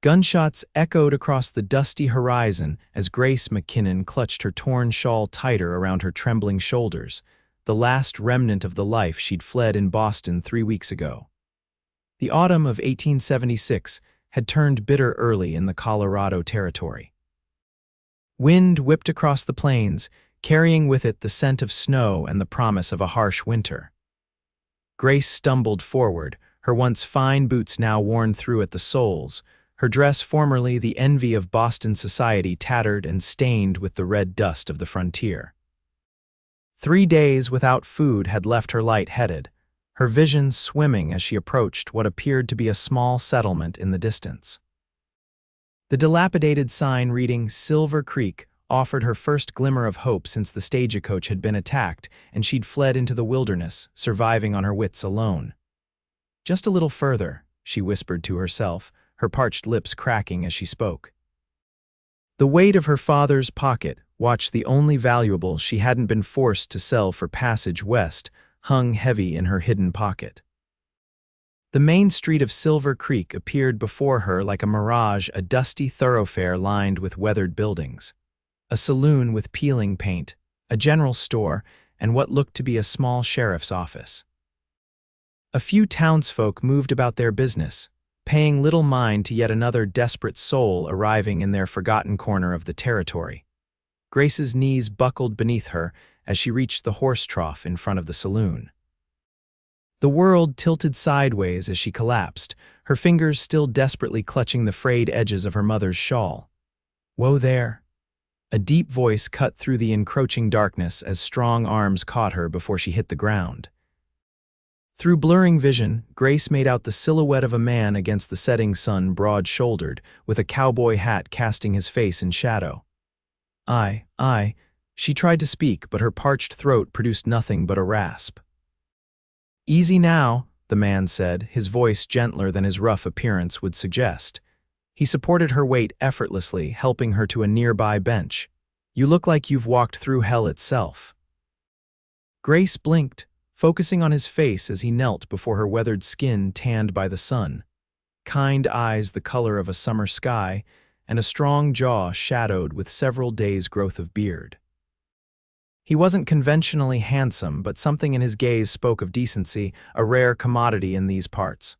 Gunshots echoed across the dusty horizon as Grace McKinnon clutched her torn shawl tighter around her trembling shoulders, the last remnant of the life she'd fled in Boston 3 weeks ago. The autumn of 1876 had turned bitter early in the Colorado Territory. Wind whipped across the plains, carrying with it the scent of snow and the promise of a harsh winter. Grace stumbled forward, her once fine boots now worn through at the soles, her dress formerly the envy of Boston society tattered and stained with the red dust of the frontier. 3 days without food had left her light-headed, her vision swimming as she approached what appeared to be a small settlement in the distance. The dilapidated sign reading Silver Creek offered her first glimmer of hope since the stagecoach had been attacked and she'd fled into the wilderness, surviving on her wits alone. Just a little further, she whispered to herself, her parched lips cracking as she spoke. The weight of her father's pocket, watch the only valuable she hadn't been forced to sell for passage west, hung heavy in her hidden pocket. The main street of Silver Creek appeared before her like a mirage, a dusty thoroughfare lined with weathered buildings. A saloon with peeling paint, a general store, and what looked to be a small sheriff's office. A few townsfolk moved about their business, paying little mind to yet another desperate soul arriving in their forgotten corner of the territory. Grace's knees buckled beneath her as she reached the horse trough in front of the saloon. The world tilted sideways as she collapsed, her fingers still desperately clutching the frayed edges of her mother's shawl. "Whoa there!" A deep voice cut through the encroaching darkness as strong arms caught her before she hit the ground. Through blurring vision, Grace made out the silhouette of a man against the setting sun, broad-shouldered, with a cowboy hat casting his face in shadow. I. She tried to speak, but her parched throat produced nothing but a rasp. "Easy now," the man said, his voice gentler than his rough appearance would suggest. He supported her weight effortlessly, helping her to a nearby bench. "You look like you've walked through hell itself." Grace blinked, focusing on his face as he knelt before her weathered skin tanned by the sun. Kind eyes the color of a summer sky, and a strong jaw shadowed with several days' growth of beard. He wasn't conventionally handsome, but something in his gaze spoke of decency, a rare commodity in these parts.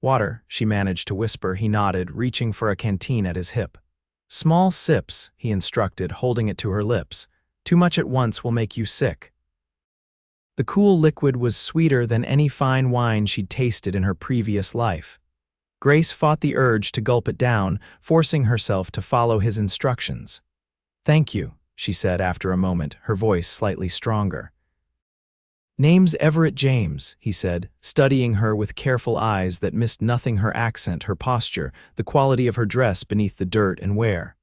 "Water," she managed to whisper. He nodded, reaching for a canteen at his hip. "Small sips," he instructed, holding it to her lips. "Too much at once will make you sick." The cool liquid was sweeter than any fine wine she'd tasted in her previous life. Grace fought the urge to gulp it down, forcing herself to follow his instructions. "Thank you," she said after a moment, her voice slightly stronger. "Name's Everett James," he said, studying her with careful eyes that missed nothing: her accent, her posture, the quality of her dress beneath the dirt and wear.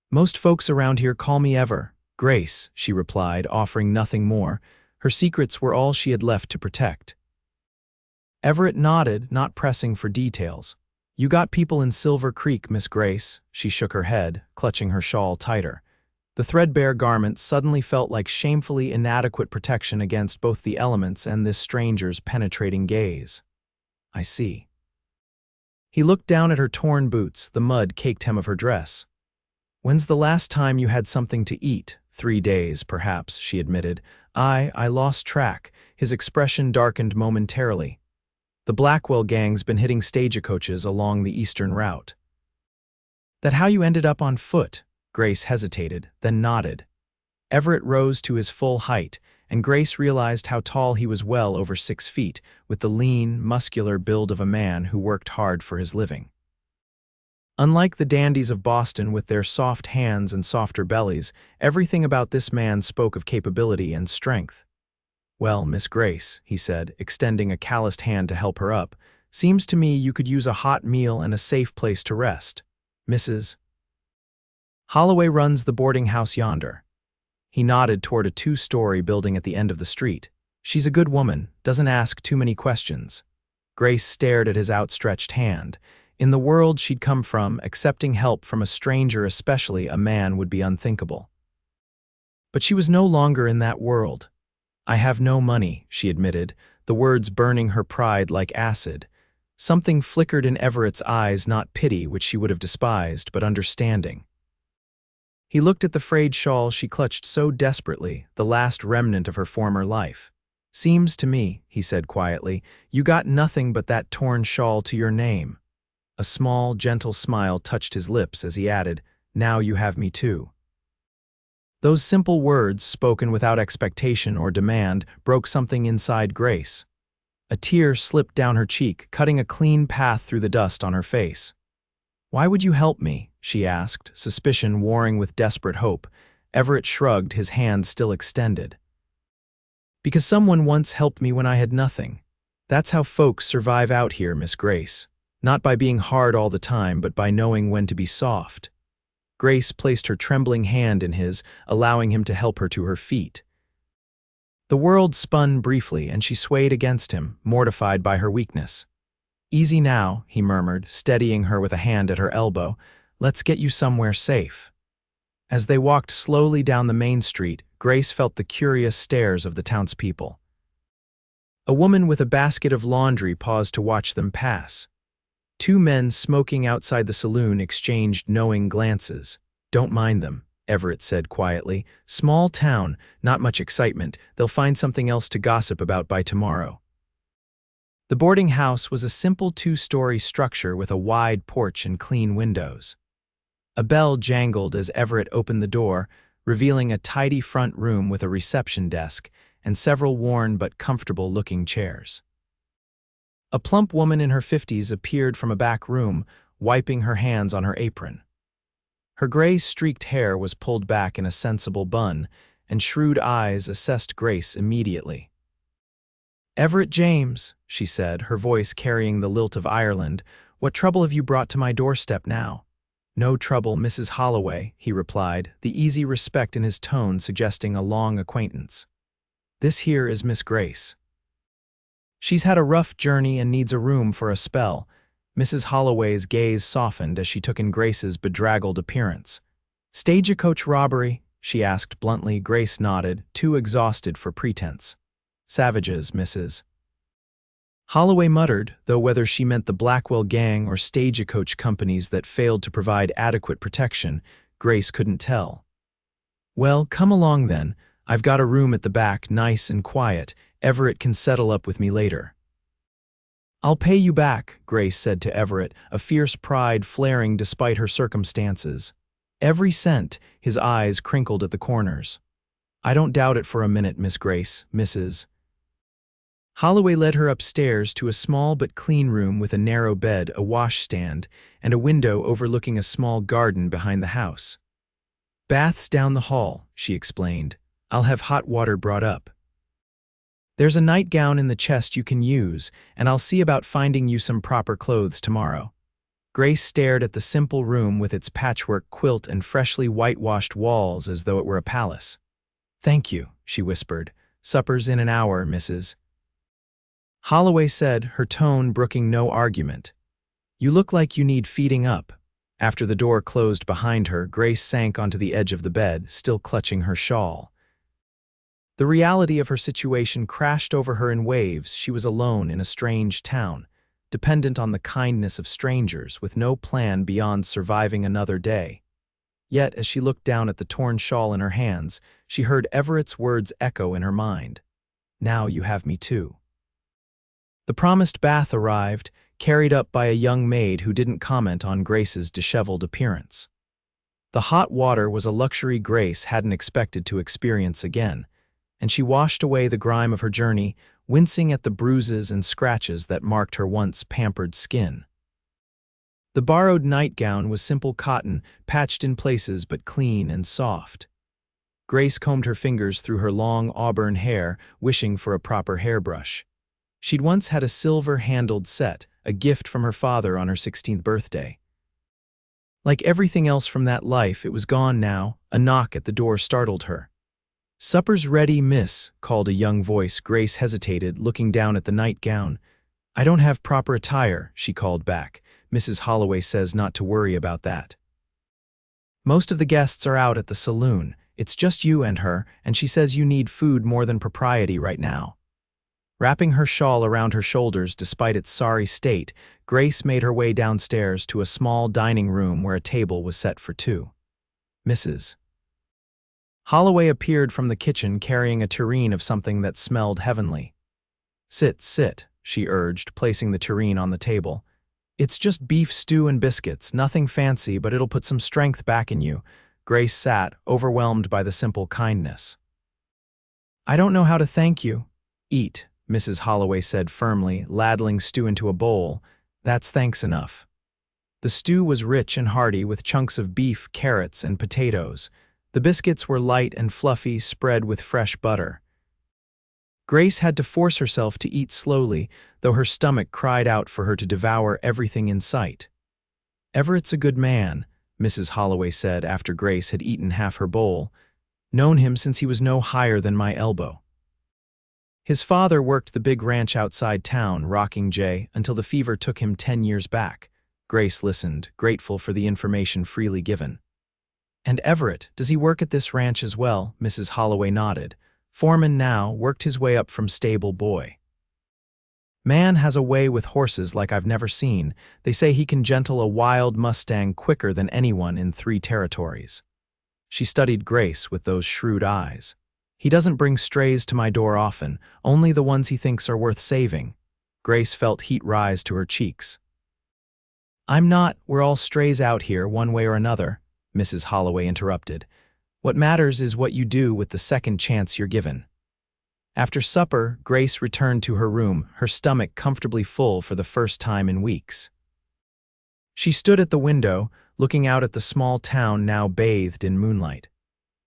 "Most folks around here call me Grace," she replied, offering nothing more. Her secrets were all she had left to protect. Everett nodded, not pressing for details. "You got people in Silver Creek, Miss Grace." She shook her head, clutching her shawl tighter. The threadbare garment suddenly felt like shamefully inadequate protection against both the elements and this stranger's penetrating gaze. "I see." He looked down at her torn boots, the mud caked hem of her dress. "When's the last time you had something to eat?" 3 days, perhaps, she admitted. I lost track." His expression darkened momentarily. "The Blackwell gang's been hitting stagecoaches along the eastern route." "That how you ended up on foot?" Grace hesitated, then nodded. Everett rose to his full height, and Grace realized how tall he was, well over 6 feet, with the lean, muscular build of a man who worked hard for his living. Unlike the dandies of Boston with their soft hands and softer bellies, everything about this man spoke of capability and strength. "Well, Miss Grace," he said, extending a calloused hand to help her up, "seems to me you could use a hot meal and a safe place to rest. Mrs. Holloway runs the boarding house yonder." He nodded toward a 2-story building at the end of the street. "She's a good woman, doesn't ask too many questions." Grace stared at his outstretched hand. In the world she'd come from, accepting help from a stranger, especially a man, would be unthinkable. But she was no longer in that world. "I have no money," she admitted, the words burning her pride like acid. Something flickered in Everett's eyes, not pity, which she would have despised, but understanding. He looked at the frayed shawl she clutched so desperately, the last remnant of her former life. "Seems to me," he said quietly, "you got nothing but that torn shawl to your name." A small, gentle smile touched his lips as he added, "Now you have me too." Those simple words, spoken without expectation or demand, broke something inside Grace. A tear slipped down her cheek, cutting a clean path through the dust on her face. "Why would you help me?" she asked, suspicion warring with desperate hope. Everett shrugged, his hand still extended. "Because someone once helped me when I had nothing. That's how folks survive out here, Miss Grace. Not by being hard all the time, but by knowing when to be soft." Grace placed her trembling hand in his, allowing him to help her to her feet. The world spun briefly, and she swayed against him, mortified by her weakness. "Easy now," he murmured, steadying her with a hand at her elbow. "Let's get you somewhere safe." As they walked slowly down the main street, Grace felt the curious stares of the townspeople. A woman with a basket of laundry paused to watch them pass. Two men smoking outside the saloon exchanged knowing glances. "Don't mind them," Everett said quietly. "Small town, not much excitement. They'll find something else to gossip about by tomorrow." The boarding house was a simple two-story structure with a wide porch and clean windows. A bell jangled as Everett opened the door, revealing a tidy front room with a reception desk and several worn but comfortable-looking chairs. A plump woman in her 50s appeared from a back room, wiping her hands on her apron. Her gray streaked hair was pulled back in a sensible bun, and shrewd eyes assessed Grace immediately. "Everett James," she said, her voice carrying the lilt of Ireland, "what trouble have you brought to my doorstep now?" "No trouble, Mrs. Holloway," he replied, the easy respect in his tone suggesting a long acquaintance. "This here is Miss Grace. She's had a rough journey and needs a room for a spell." Mrs. Holloway's gaze softened as she took in Grace's bedraggled appearance. "Stagecoach robbery?" she asked bluntly. Grace nodded, too exhausted for pretense. "Savages, Mrs." Holloway muttered, though whether she meant the Blackwell gang or stagecoach companies that failed to provide adequate protection, Grace couldn't tell. "Well, come along then. I've got a room at the back, nice and quiet. Everett can settle up with me later." "I'll pay you back," Grace said to Everett, a fierce pride flaring despite her circumstances. "Every cent," his eyes crinkled at the corners. "I don't doubt it for a minute, Miss Grace, Mrs." Holloway led her upstairs to a small but clean room with a narrow bed, a washstand, and a window overlooking a small garden behind the house. "Baths down the hall," she explained. "I'll have hot water brought up. There's a nightgown in the chest you can use, and I'll see about finding you some proper clothes tomorrow." Grace stared at the simple room with its patchwork quilt and freshly whitewashed walls as though it were a palace. "Thank you," she whispered. "Supper's in an hour, Mrs." Holloway said, her tone brooking no argument. "You look like you need feeding up." After the door closed behind her, Grace sank onto the edge of the bed, still clutching her shawl. The reality of her situation crashed over her in waves. She was alone in a strange town, dependent on the kindness of strangers, with no plan beyond surviving another day. Yet, as she looked down at the torn shawl in her hands, she heard Everett's words echo in her mind. "Now you have me too." The promised bath arrived, carried up by a young maid who didn't comment on Grace's disheveled appearance. The hot water was a luxury Grace hadn't expected to experience again, and she washed away the grime of her journey, wincing at the bruises and scratches that marked her once pampered skin. The borrowed nightgown was simple cotton, patched in places but clean and soft. Grace combed her fingers through her long auburn hair, wishing for a proper hairbrush. She'd once had a silver-handled set, a gift from her father on her 16th birthday. Like everything else from that life, it was gone now. A knock at the door startled her. "Supper's ready, miss," called a young voice. Grace hesitated, looking down at the nightgown. "I don't have proper attire," she called back. "Mrs. Holloway says not to worry about that. Most of the guests are out at the saloon. It's just you and her, and she says you need food more than propriety right now." Wrapping her shawl around her shoulders despite its sorry state, Grace made her way downstairs to a small dining room where a table was set for two. Mrs. Holloway appeared from the kitchen carrying a tureen of something that smelled heavenly. "Sit, sit," she urged, placing the tureen on the table. "It's just beef stew and biscuits, nothing fancy, but it'll put some strength back in you." Grace sat, overwhelmed by the simple kindness. "I don't know how to thank you." "Eat," Mrs. Holloway said firmly, ladling stew into a bowl. "That's thanks enough." The stew was rich and hearty with chunks of beef, carrots, and potatoes. The biscuits were light and fluffy, spread with fresh butter. Grace had to force herself to eat slowly, though her stomach cried out for her to devour everything in sight. "Everett's a good man," Mrs. Holloway said after Grace had eaten half her bowl. "Known him since he was no higher than my elbow. His father worked the big ranch outside town, Rocking J, until the fever took him 10 years back." Grace listened, grateful for the information freely given. "And Everett, does he work at this ranch as well?" Mrs. Holloway nodded. "Foreman now, worked his way up from stable boy. Man has a way with horses like I've never seen. They say he can gentle a wild Mustang quicker than anyone in 3 territories." She studied Grace with those shrewd eyes. "He doesn't bring strays to my door often, only the ones he thinks are worth saving." Grace felt heat rise to her cheeks. "I'm not, we're all strays out here, one way or another," Mrs. Holloway interrupted. "What matters is what you do with the second chance you're given." After supper, Grace returned to her room, her stomach comfortably full for the first time in weeks. She stood at the window, looking out at the small town now bathed in moonlight.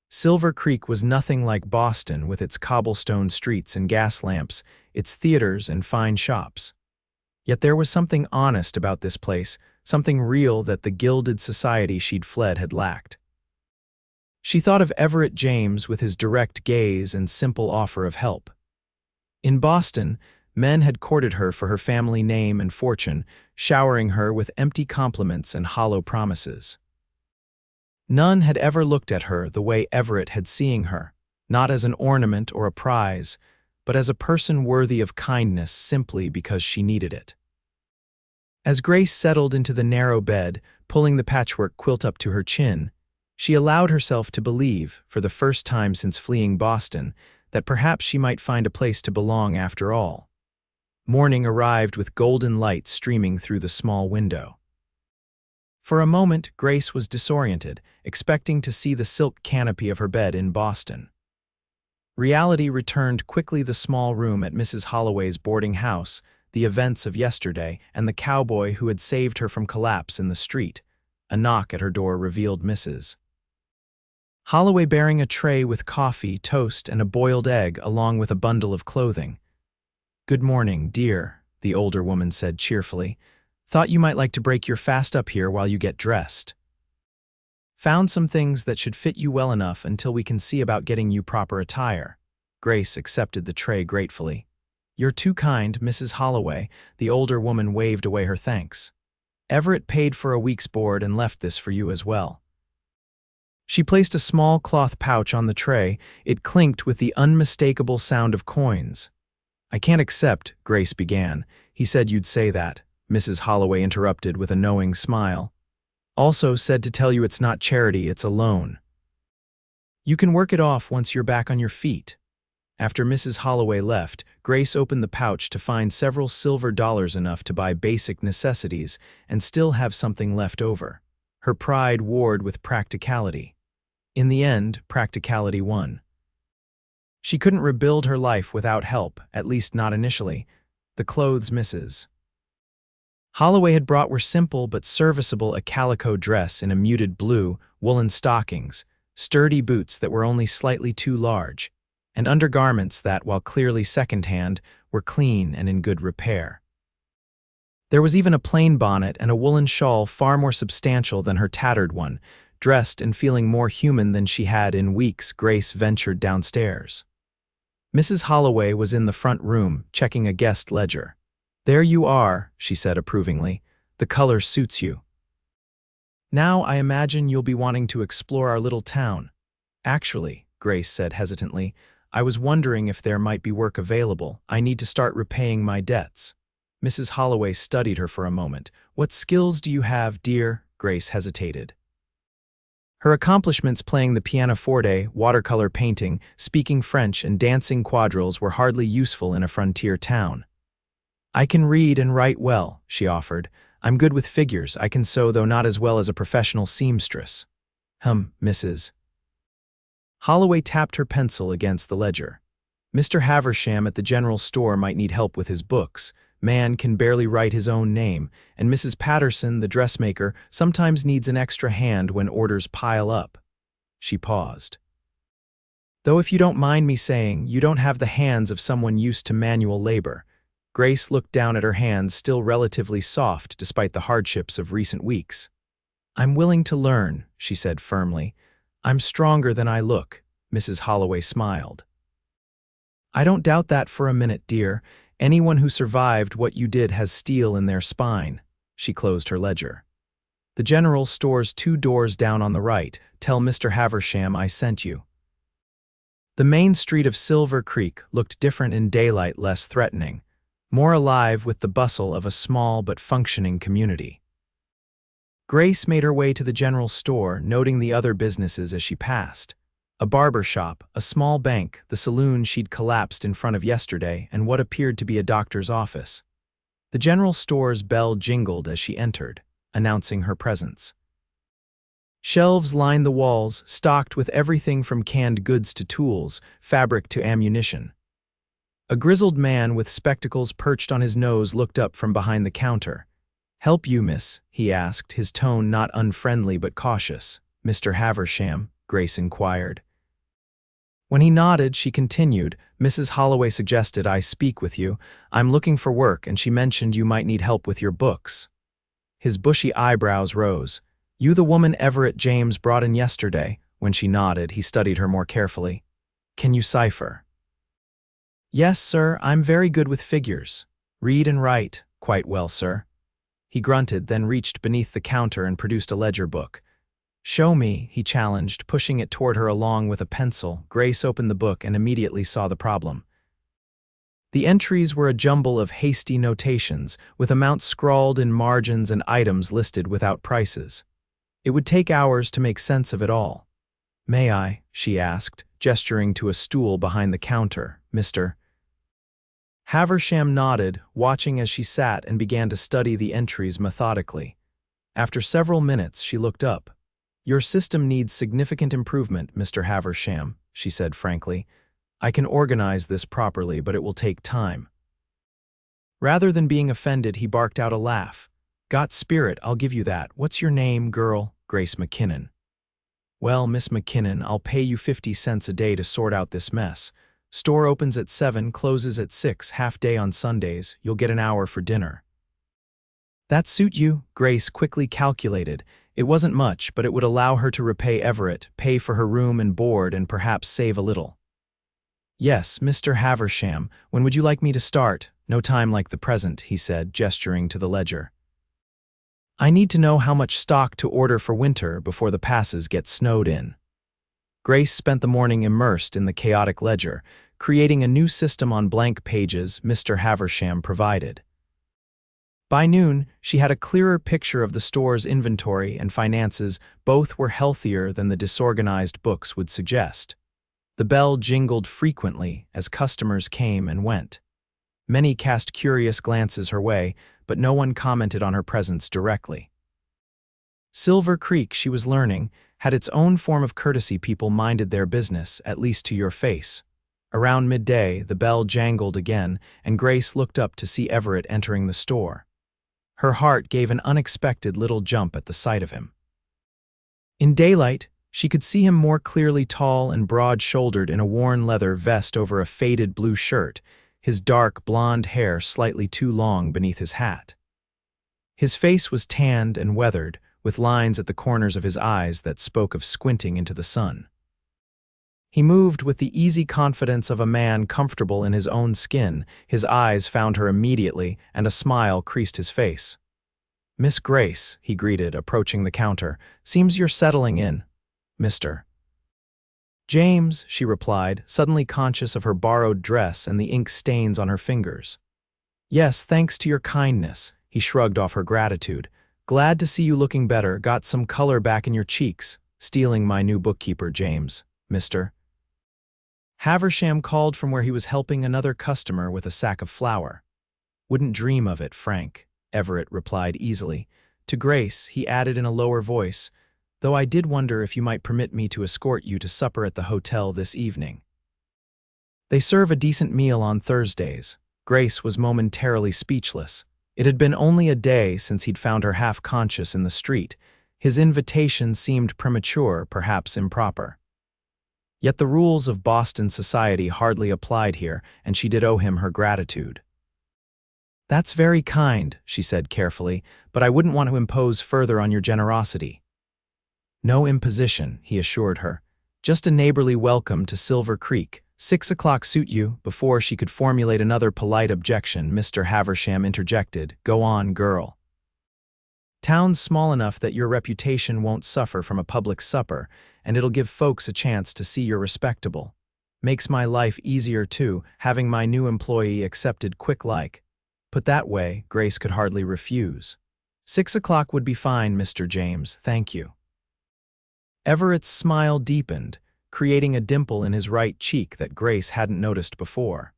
Silver Creek was nothing like Boston with its cobblestone streets and gas lamps, its theaters and fine shops. Yet there was something honest about this place, something real that the gilded society she'd fled had lacked. She thought of Everett James with his direct gaze and simple offer of help. In Boston, men had courted her for her family name and fortune, showering her with empty compliments and hollow promises. None had ever looked at her the way Everett had seeing her, not as an ornament or a prize, but as a person worthy of kindness simply because she needed it. As Grace settled into the narrow bed, pulling the patchwork quilt up to her chin, she allowed herself to believe, for the first time since fleeing Boston, that perhaps she might find a place to belong after all. Morning arrived with golden light streaming through the small window. For a moment, Grace was disoriented, expecting to see the silk canopy of her bed in Boston. Reality returned quickly: the small room at Mrs. Holloway's boarding house, the events of yesterday, and the cowboy who had saved her from collapse in the street. A knock at her door revealed Mrs. Holloway bearing a tray with coffee, toast, and a boiled egg, along with a bundle of clothing. "Good morning, dear," the older woman said cheerfully. "Thought you might like to break your fast up here while you get dressed. Found some things that should fit you well enough until we can see about getting you proper attire." Grace accepted the tray gratefully. "You're too kind, Mrs. Holloway." The older woman waved away her thanks. "Everett paid for a week's board and left this for you as well." She placed a small cloth pouch on the tray. It clinked with the unmistakable sound of coins. "I can't accept," Grace began. "He said you'd say that," Mrs. Holloway interrupted with a knowing smile. "Also said to tell you it's not charity, it's a loan. You can work it off once you're back on your feet." After Mrs. Holloway left, Grace opened the pouch to find several silver dollars, enough to buy basic necessities and still have something left over. Her pride warred with practicality. In the end, practicality won. She couldn't rebuild her life without help, at least not initially. The clothes Mrs. Holloway had brought were simple but serviceable: a calico dress in a muted blue, woolen stockings, sturdy boots that were only slightly too large, and undergarments that, while clearly secondhand, were clean and in good repair. There was even a plain bonnet and a woolen shawl far more substantial than her tattered one. Dressed and feeling more human than she had in weeks, Grace ventured downstairs. Mrs. Holloway was in the front room, checking a guest ledger. "There you are," she said approvingly. "The color suits you. Now I imagine you'll be wanting to explore our little town." "Actually," Grace said hesitantly, I was wondering if there might be work available. I need to start repaying my debts." Mrs. Holloway studied her for a moment. "What skills do you have, dear?" Grace hesitated. Her accomplishments playing the pianoforte, watercolor painting, speaking French, and dancing quadrilles were hardly useful in a frontier town. "I can read and write well," she offered. "I'm good with figures. I can sew, though not as well as a professional seamstress." Mrs. Holloway tapped her pencil against the ledger. "Mr. Haversham at the general store might need help with his books. Man can barely write his own name, and Mrs. Patterson, the dressmaker, sometimes needs an extra hand when orders pile up." She paused. "Though if you don't mind me saying, you don't have the hands of someone used to manual labor." Grace looked down at her hands, still relatively soft despite the hardships of recent weeks. "I'm willing to learn," she said firmly. "I'm stronger than I look." Mrs. Holloway smiled. "I don't doubt that for a minute, dear. Anyone who survived what you did has steel in their spine." She closed her ledger. "The general store's 2 doors down on the right. Tell Mr. Haversham I sent you." The main street of Silver Creek looked different in daylight, less threatening, more alive with the bustle of a small but functioning community. Grace made her way to the general store, noting the other businesses as she passed. A barber shop, a small bank, the saloon she'd collapsed in front of yesterday, and what appeared to be a doctor's office. The general store's bell jingled as she entered, announcing her presence. Shelves lined the walls, stocked with everything from canned goods to tools, fabric to ammunition. A grizzled man with spectacles perched on his nose looked up from behind the counter. "Help you, miss?" he asked, his tone not unfriendly but cautious. "Mr. Haversham?" Grace inquired. When he nodded, she continued. "Mrs. Holloway suggested I speak with you. I'm looking for work, and she mentioned you might need help with your books." His bushy eyebrows rose. "You the woman Everett James brought in yesterday?" When she nodded, he studied her more carefully. "Can you cipher?" "Yes, sir. I'm very good with figures. Read and write." "Quite well, sir." He grunted, then reached beneath the counter and produced a ledger book. "Show me," he challenged, pushing it toward her along with a pencil. Grace opened the book and immediately saw the problem. The entries were a jumble of hasty notations, with amounts scrawled in margins and items listed without prices. It would take hours to make sense of it all. "May I?" she asked, gesturing to a stool behind the counter. "Mr. Haversham nodded, watching as she sat and began to study the entries methodically. After several minutes, she looked up. "Your system needs significant improvement, Mr. Haversham," she said frankly. "I can organize this properly, but it will take time." Rather than being offended, he barked out a laugh. "Got spirit, I'll give you that. What's your name, girl?" "Grace McKinnon." "Well, Miss McKinnon, I'll pay you 50 cents a day to sort out this mess. Store opens at 7, closes at 6, half day on Sundays. You'll get an hour for dinner." "That suit you?" Grace quickly calculated. It wasn't much, but it would allow her to repay Everett, pay for her room and board, and perhaps save a little. "Yes, Mr. Haversham, when would you like me to start?" "No time like the present," he said, gesturing to the ledger. "I need to know how much stock to order for winter before the passes get snowed in." Grace spent the morning immersed in the chaotic ledger, creating a new system on blank pages Mr. Haversham provided. By noon, she had a clearer picture of the store's inventory and finances. Both were healthier than the disorganized books would suggest. The bell jingled frequently as customers came and went. Many cast curious glances her way, but no one commented on her presence directly. Silver Creek, she was learning, had its own form of courtesy. People minded their business, at least to your face. Around midday, the bell jangled again, and Grace looked up to see Everett entering the store. Her heart gave an unexpected little jump at the sight of him. In daylight, she could see him more clearly, tall and broad-shouldered in a worn leather vest over a faded blue shirt, his dark blonde hair slightly too long beneath his hat. His face was tanned and weathered, with lines at the corners of his eyes that spoke of squinting into the sun. He moved with the easy confidence of a man comfortable in his own skin. His eyes found her immediately, and a smile creased his face. "Miss Grace," he greeted, approaching the counter. "Seems you're settling in." "Mr. James, she replied, suddenly conscious of her borrowed dress and the ink stains on her fingers. Yes, thanks to your kindness, he shrugged off her gratitude. Glad to see you looking better, got some color back in your cheeks. Stealing my new bookkeeper, James, Mr. Haversham called from where he was helping another customer with a sack of flour. Wouldn't dream of it, Frank, Everett replied easily. To Grace, he added in a lower voice, though I did wonder if you might permit me to escort you to supper at the hotel this evening. They serve a decent meal on Thursdays. Grace was momentarily speechless. It had been only a day since he'd found her half-conscious in the street. His invitation seemed premature, perhaps improper. Yet the rules of Boston society hardly applied here, and she did owe him her gratitude. That's very kind, she said carefully, but I wouldn't want to impose further on your generosity. No imposition, he assured her. Just a neighborly welcome to Silver Creek. 6 o'clock suit you? Before she could formulate another polite objection, Mr. Haversham interjected, Go on, girl. Town's small enough that your reputation won't suffer from a public supper, and it'll give folks a chance to see you're respectable. Makes my life easier, too, having my new employee accepted quick-like. Put that way, Grace could hardly refuse. 6 o'clock would be fine, Mr. James, thank you. Everett's smile deepened, creating a dimple in his right cheek that Grace hadn't noticed before.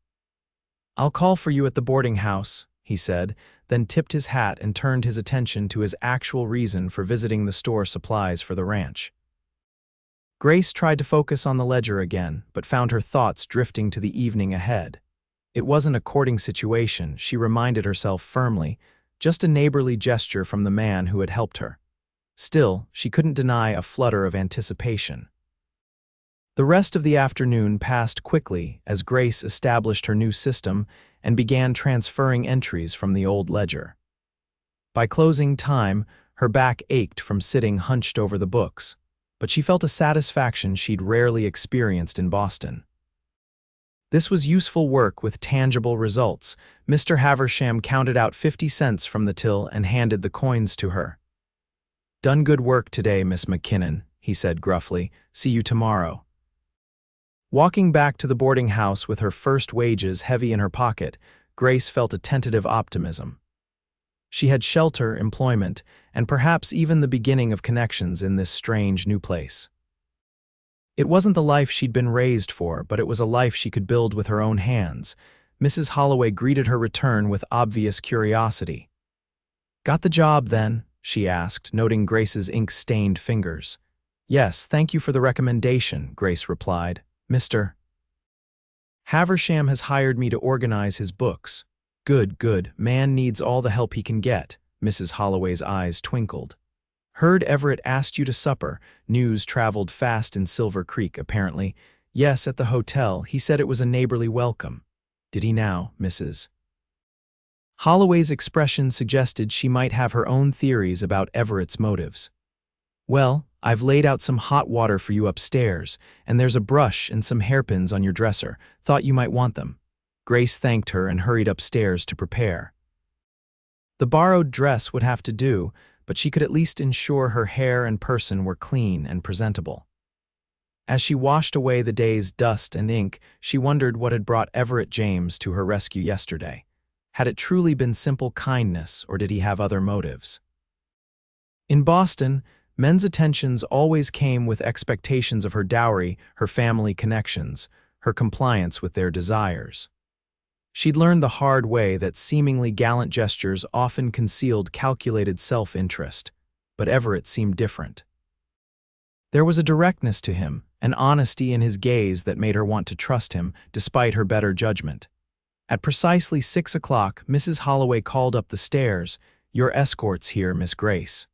I'll call for you at the boarding house, he said, then tipped his hat and turned his attention to his actual reason for visiting the store supplies for the ranch. Grace tried to focus on the ledger again, but found her thoughts drifting to the evening ahead. It wasn't a courting situation, she reminded herself firmly, just a neighborly gesture from the man who had helped her. Still, she couldn't deny a flutter of anticipation. The rest of the afternoon passed quickly as Grace established her new system and began transferring entries from the old ledger. By closing time, her back ached from sitting hunched over the books, but she felt a satisfaction she'd rarely experienced in Boston. This was useful work with tangible results. Mr. Haversham counted out 50 cents from the till and handed the coins to her. Done good work today, Miss McKinnon, he said gruffly. See you tomorrow. Walking back to the boarding house with her first wages heavy in her pocket, Grace felt a tentative optimism. She had shelter, employment, and perhaps even the beginning of connections in this strange new place. It wasn't the life she'd been raised for, but it was a life she could build with her own hands. Mrs. Holloway greeted her return with obvious curiosity. Got the job, then? She asked, noting Grace's ink-stained fingers. Yes, thank you for the recommendation, Grace replied. Mr. Haversham has hired me to organize his books. Good, good. Man needs all the help he can get. Mrs. Holloway's eyes twinkled. Heard Everett asked you to supper. News traveled fast in Silver Creek, apparently. Yes, at the hotel. He said it was a neighborly welcome. Did he now, Mrs. Holloway's expression suggested she might have her own theories about Everett's motives. Well, I've laid out some hot water for you upstairs, and there's a brush and some hairpins on your dresser. Thought you might want them. Grace thanked her and hurried upstairs to prepare. The borrowed dress would have to do, but she could at least ensure her hair and person were clean and presentable. As she washed away the day's dust and ink, she wondered what had brought Everett James to her rescue yesterday. Had it truly been simple kindness, or did he have other motives? In Boston, men's attentions always came with expectations of her dowry, her family connections, her compliance with their desires. She'd learned the hard way that seemingly gallant gestures often concealed calculated self-interest, but Everett seemed different. There was a directness to him, an honesty in his gaze that made her want to trust him, despite her better judgment. At precisely 6 o'clock, Mrs. Holloway called up the stairs. Your escort's here, Miss Grace.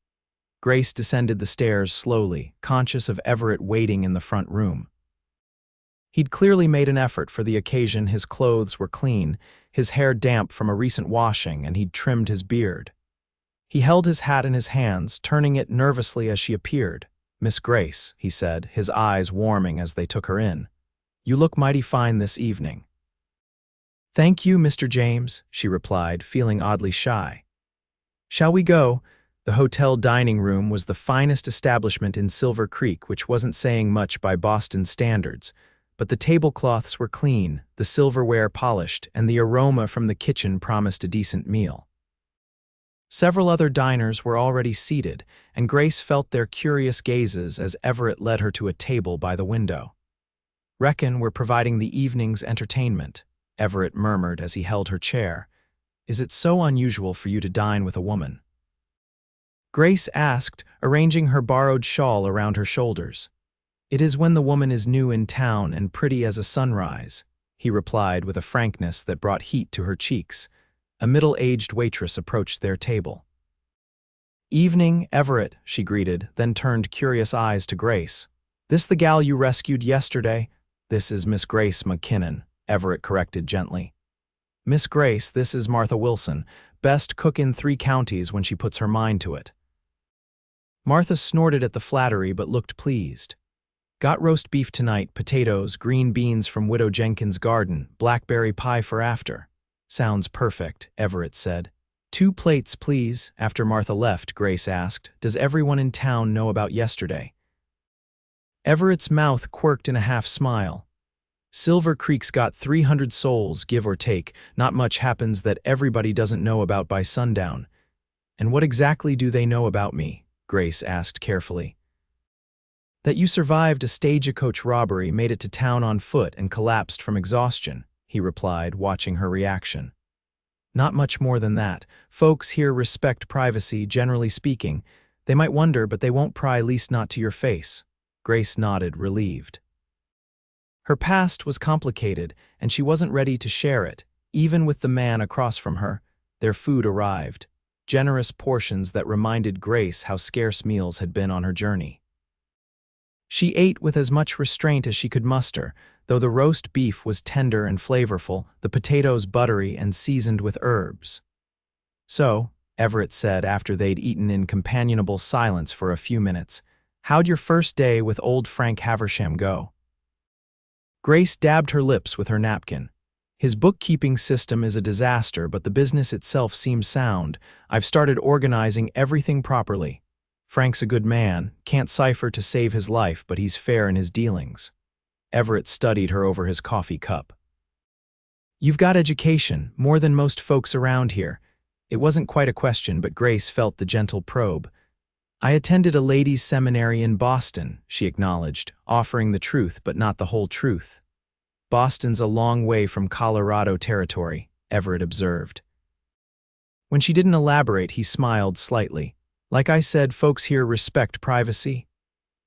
Grace descended the stairs slowly, conscious of Everett waiting in the front room. He'd clearly made an effort for the occasion. His clothes were clean, his hair damp from a recent washing, and he'd trimmed his beard. He held his hat in his hands, turning it nervously as she appeared. Miss Grace, he said, his eyes warming as they took her in. You look mighty fine this evening. Thank you, Mr. James, she replied, feeling oddly shy. Shall we go? The hotel dining room was the finest establishment in Silver Creek, which wasn't saying much by Boston standards, but the tablecloths were clean, the silverware polished, and the aroma from the kitchen promised a decent meal. Several other diners were already seated, and Grace felt their curious gazes as Everett led her to a table by the window. "Reckon we're providing the evening's entertainment," Everett murmured as he held her chair. "Is it so unusual for you to dine with a woman?" Grace asked, arranging her borrowed shawl around her shoulders. "It is when the woman is new in town and pretty as a sunrise," he replied with a frankness that brought heat to her cheeks. A middle-aged waitress approached their table. "Evening, Everett," she greeted, then turned curious eyes to Grace. "This the gal you rescued yesterday?" "This is Miss Grace McKinnon," Everett corrected gently. "Miss Grace, this is Martha Wilson, best cook in 3 counties when she puts her mind to it." Martha snorted at the flattery but looked pleased. "Got roast beef tonight, potatoes, green beans from Widow Jenkins' garden, blackberry pie for after." "Sounds perfect," Everett said. "2 plates, please." After Martha left, Grace asked, "Does everyone in town know about yesterday?" Everett's mouth quirked in a half-smile. "Silver Creek's got 300 souls, give or take. Not much happens that everybody doesn't know about by sundown." "And what exactly do they know about me?" Grace asked carefully. "That you survived a stagecoach robbery, made it to town on foot, and collapsed from exhaustion," he replied, watching her reaction. "Not much more than that. Folks here respect privacy, generally speaking. They might wonder, but they won't pry, least not to your face." Grace nodded, relieved. Her past was complicated, and she wasn't ready to share it. Even with the man across from her, their food arrived. Generous portions that reminded Grace how scarce meals had been on her journey. She ate with as much restraint as she could muster, though the roast beef was tender and flavorful, the potatoes buttery and seasoned with herbs. "So," Everett said after they'd eaten in companionable silence for a few minutes, "how'd your first day with old Frank Haversham go?" Grace dabbed her lips with her napkin. "His bookkeeping system is a disaster, but the business itself seems sound. I've started organizing everything properly. Frank's a good man, can't cipher to save his life, but he's fair in his dealings." Everett studied her over his coffee cup. "You've got education, more than most folks around here." It wasn't quite a question, but Grace felt the gentle probe. "I attended a ladies' seminary in Boston," she acknowledged, offering the truth but not the whole truth. "Boston's a long way from Colorado territory," Everett observed. When she didn't elaborate, he smiled slightly. "Like I said, folks here respect privacy."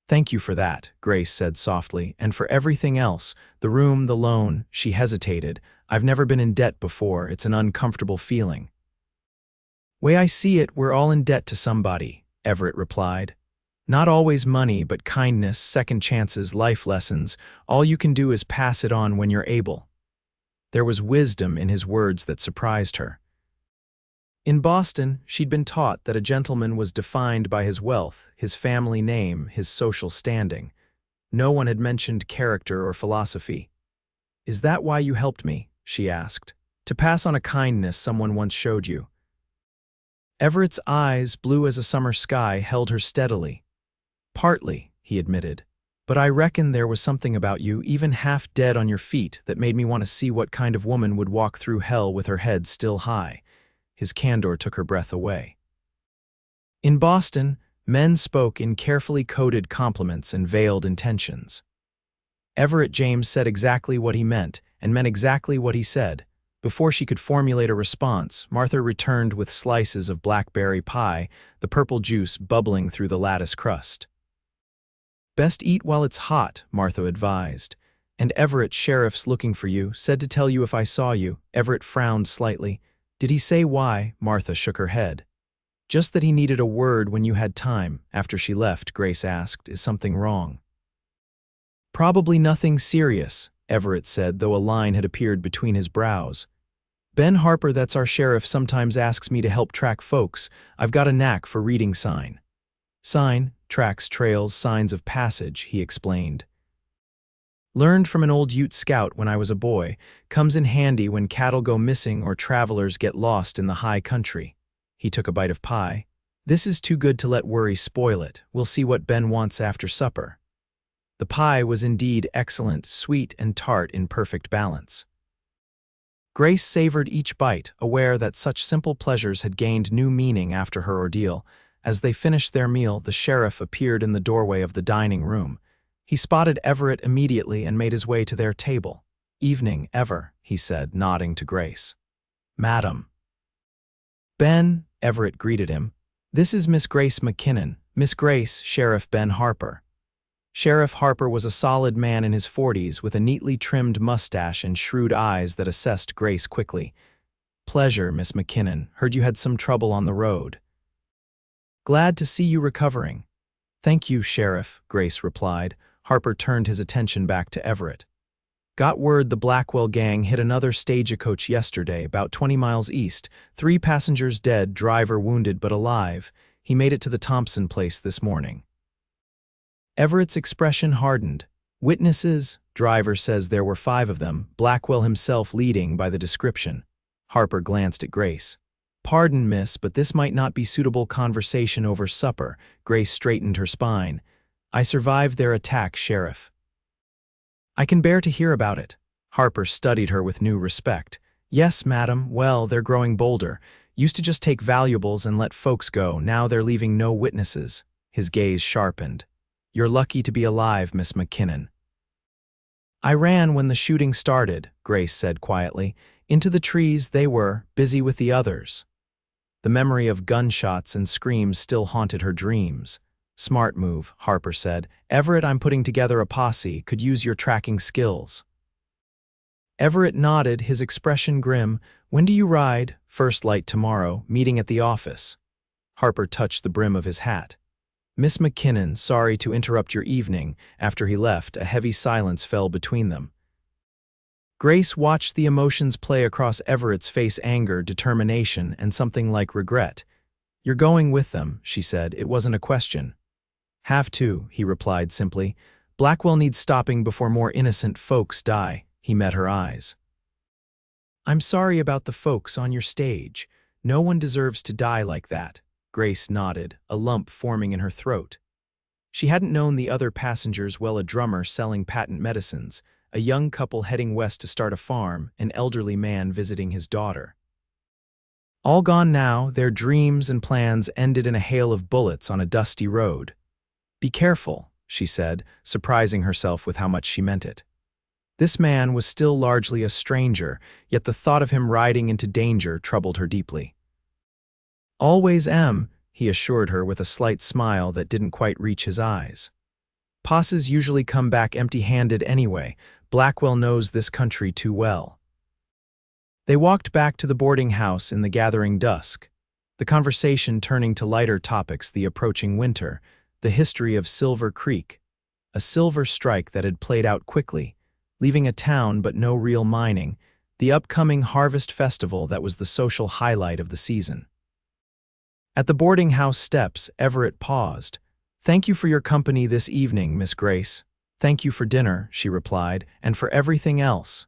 "Thank you for that," Grace said softly, "and for everything else, the room, the loan." She hesitated. "I've never been in debt before. It's an uncomfortable feeling." "Way I see it, we're all in debt to somebody," Everett replied. "Not always money, but kindness, second chances, life lessons. All you can do is pass it on when you're able." There was wisdom in his words that surprised her. In Boston, she'd been taught that a gentleman was defined by his wealth, his family name, his social standing. No one had mentioned character or philosophy. "Is that why you helped me?" she asked. "To pass on a kindness someone once showed you?" Everett's eyes, blue as a summer sky, held her steadily. "Partly," he admitted. "But I reckon there was something about you, even half dead on your feet, that made me want to see what kind of woman would walk through hell with her head still high." His candor took her breath away. In Boston, men spoke in carefully coded compliments and veiled intentions. Everett James said exactly what he meant, and meant exactly what he said. Before she could formulate a response, Martha returned with slices of blackberry pie, the purple juice bubbling through the lattice crust. "Best eat while it's hot," Martha advised. "And Everett, sheriff's looking for you, said to tell you if I saw you." Everett frowned slightly. "Did he say why?" Martha shook her head. "Just that he needed a word when you had time." After she left, Grace asked, "Is something wrong?" "Probably nothing serious," Everett said, though a line had appeared between his brows. "Ben Harper, that's our sheriff, sometimes asks me to help track folks. I've got a knack for reading sign. Sign, tracks, trails, signs of passage," he explained. "Learned from an old Ute scout when I was a boy. Comes in handy when cattle go missing or travelers get lost in the high country." He took a bite of pie. This is too good to let worry spoil it. We'll see what Ben wants after supper. The pie was indeed excellent, sweet and tart in perfect balance. Grace savored each bite, aware that such simple pleasures had gained new meaning after her ordeal. As they finished their meal, the sheriff appeared in the doorway of the dining room. He spotted Everett immediately and made his way to their table. "Evening, Ever," he said, nodding to Grace. "Madam." "Ben," Everett greeted him. "This is Miss Grace McKinnon. Miss Grace, Sheriff Ben Harper." Sheriff Harper was a solid man in his 40s with a neatly trimmed mustache and shrewd eyes that assessed Grace quickly. "Pleasure, Miss McKinnon. Heard you had some trouble on the road." "Glad to see you recovering." "Thank you, Sheriff," Grace replied. Harper turned his attention back to Everett. "Got word the Blackwell gang hit another stagecoach yesterday, about 20 miles east. 3 passengers dead, driver wounded but alive. He made it to the Thompson place this morning." Everett's expression hardened. "Witnesses?" Driver says there were 5 of them, Blackwell himself leading by the description. Harper glanced at Grace. "Pardon, miss, but this might not be suitable conversation over supper." Grace straightened her spine. "I survived their attack, Sheriff." "I can bear to hear about it." Harper studied her with new respect. "Yes, madam, well, they're growing bolder. Used to just take valuables and let folks go, now they're leaving no witnesses." His gaze sharpened. "You're lucky to be alive, Miss McKinnon." "I ran when the shooting started," Grace said quietly. "Into the trees they were, busy with the others." The memory of gunshots and screams still haunted her dreams. "Smart move," Harper said. "Everett, I'm putting together a posse, could use your tracking skills." Everett nodded, his expression grim. "When do you ride?" "First light tomorrow, meeting at the office." Harper touched the brim of his hat. "Miss McKinnon, sorry to interrupt your evening." After he left, a heavy silence fell between them. Grace watched the emotions play across Everett's face: anger, determination, and something like regret. "You're going with them," she said. "It wasn't a question." "Have to," he replied simply. "Blackwell needs stopping before more innocent folks die." He met her eyes. "I'm sorry about the folks on your stage. No one deserves to die like that." Grace nodded, a lump forming in her throat. She hadn't known the other passengers well: a drummer selling patent medicines, a young couple heading west to start a farm, an elderly man visiting his daughter. All gone now, their dreams and plans ended in a hail of bullets on a dusty road. "Be careful," she said, surprising herself with how much she meant it. This man was still largely a stranger, yet the thought of him riding into danger troubled her deeply. "Always am," he assured her with a slight smile that didn't quite reach his eyes. "Posses usually come back empty-handed anyway. Blackwell knows this country too well." They walked back to the boarding house in the gathering dusk, the conversation turning to lighter topics: the approaching winter, the history of Silver Creek, a silver strike that had played out quickly, leaving a town but no real mining, the upcoming harvest festival that was the social highlight of the season. At the boarding house steps, Everett paused. "Thank you for your company this evening, Miss Grace." "Thank you for dinner," she replied, "and for everything else."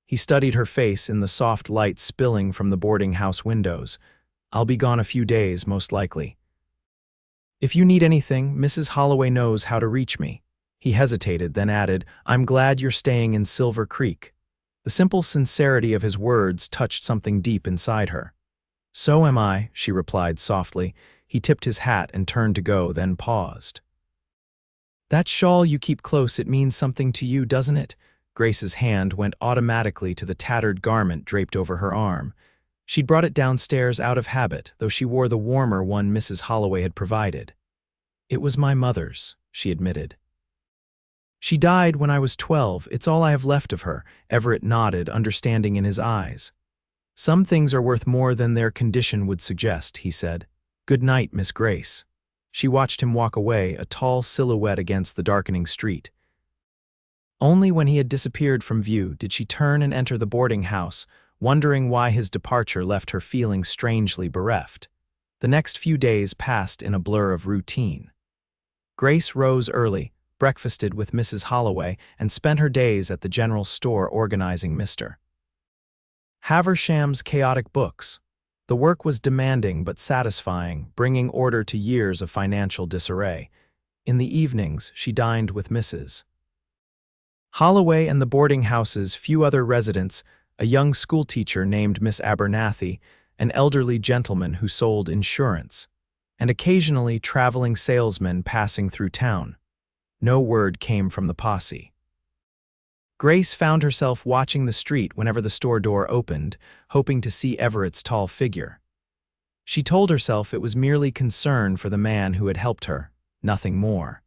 He studied her face in the soft light spilling from the boarding house windows. "I'll be gone a few days, most likely. If you need anything, Mrs. Holloway knows how to reach me." He hesitated, then added, "I'm glad you're staying in Silver Creek." The simple sincerity of his words touched something deep inside her. "So am I," she replied softly. He tipped his hat and turned to go, then paused. "That shawl you keep close, it means something to you, doesn't it?" Grace's hand went automatically to the tattered garment draped over her arm. She'd brought it downstairs out of habit, though she wore the warmer one Mrs. Holloway had provided. "It was my mother's," she admitted. "She died when I was 12. It's all I have left of her." Everett nodded, understanding in his eyes. "Some things are worth more than their condition would suggest," he said. "Good night, Miss Grace." She watched him walk away, a tall silhouette against the darkening street. Only when he had disappeared from view did she turn and enter the boarding house, wondering why his departure left her feeling strangely bereft. The next few days passed in a blur of routine. Grace rose early, breakfasted with Mrs. Holloway, and spent her days at the general store organizing Mr. Haversham's chaotic books. The work was demanding but satisfying, bringing order to years of financial disarray. In the evenings, she dined with Mrs. Holloway and the boarding house's few other residents, a young schoolteacher named Miss Abernathy, an elderly gentleman who sold insurance, and occasionally traveling salesmen passing through town. No word came from the posse. Grace found herself watching the street whenever the store door opened, hoping to see Everett's tall figure. She told herself it was merely concern for the man who had helped her, nothing more.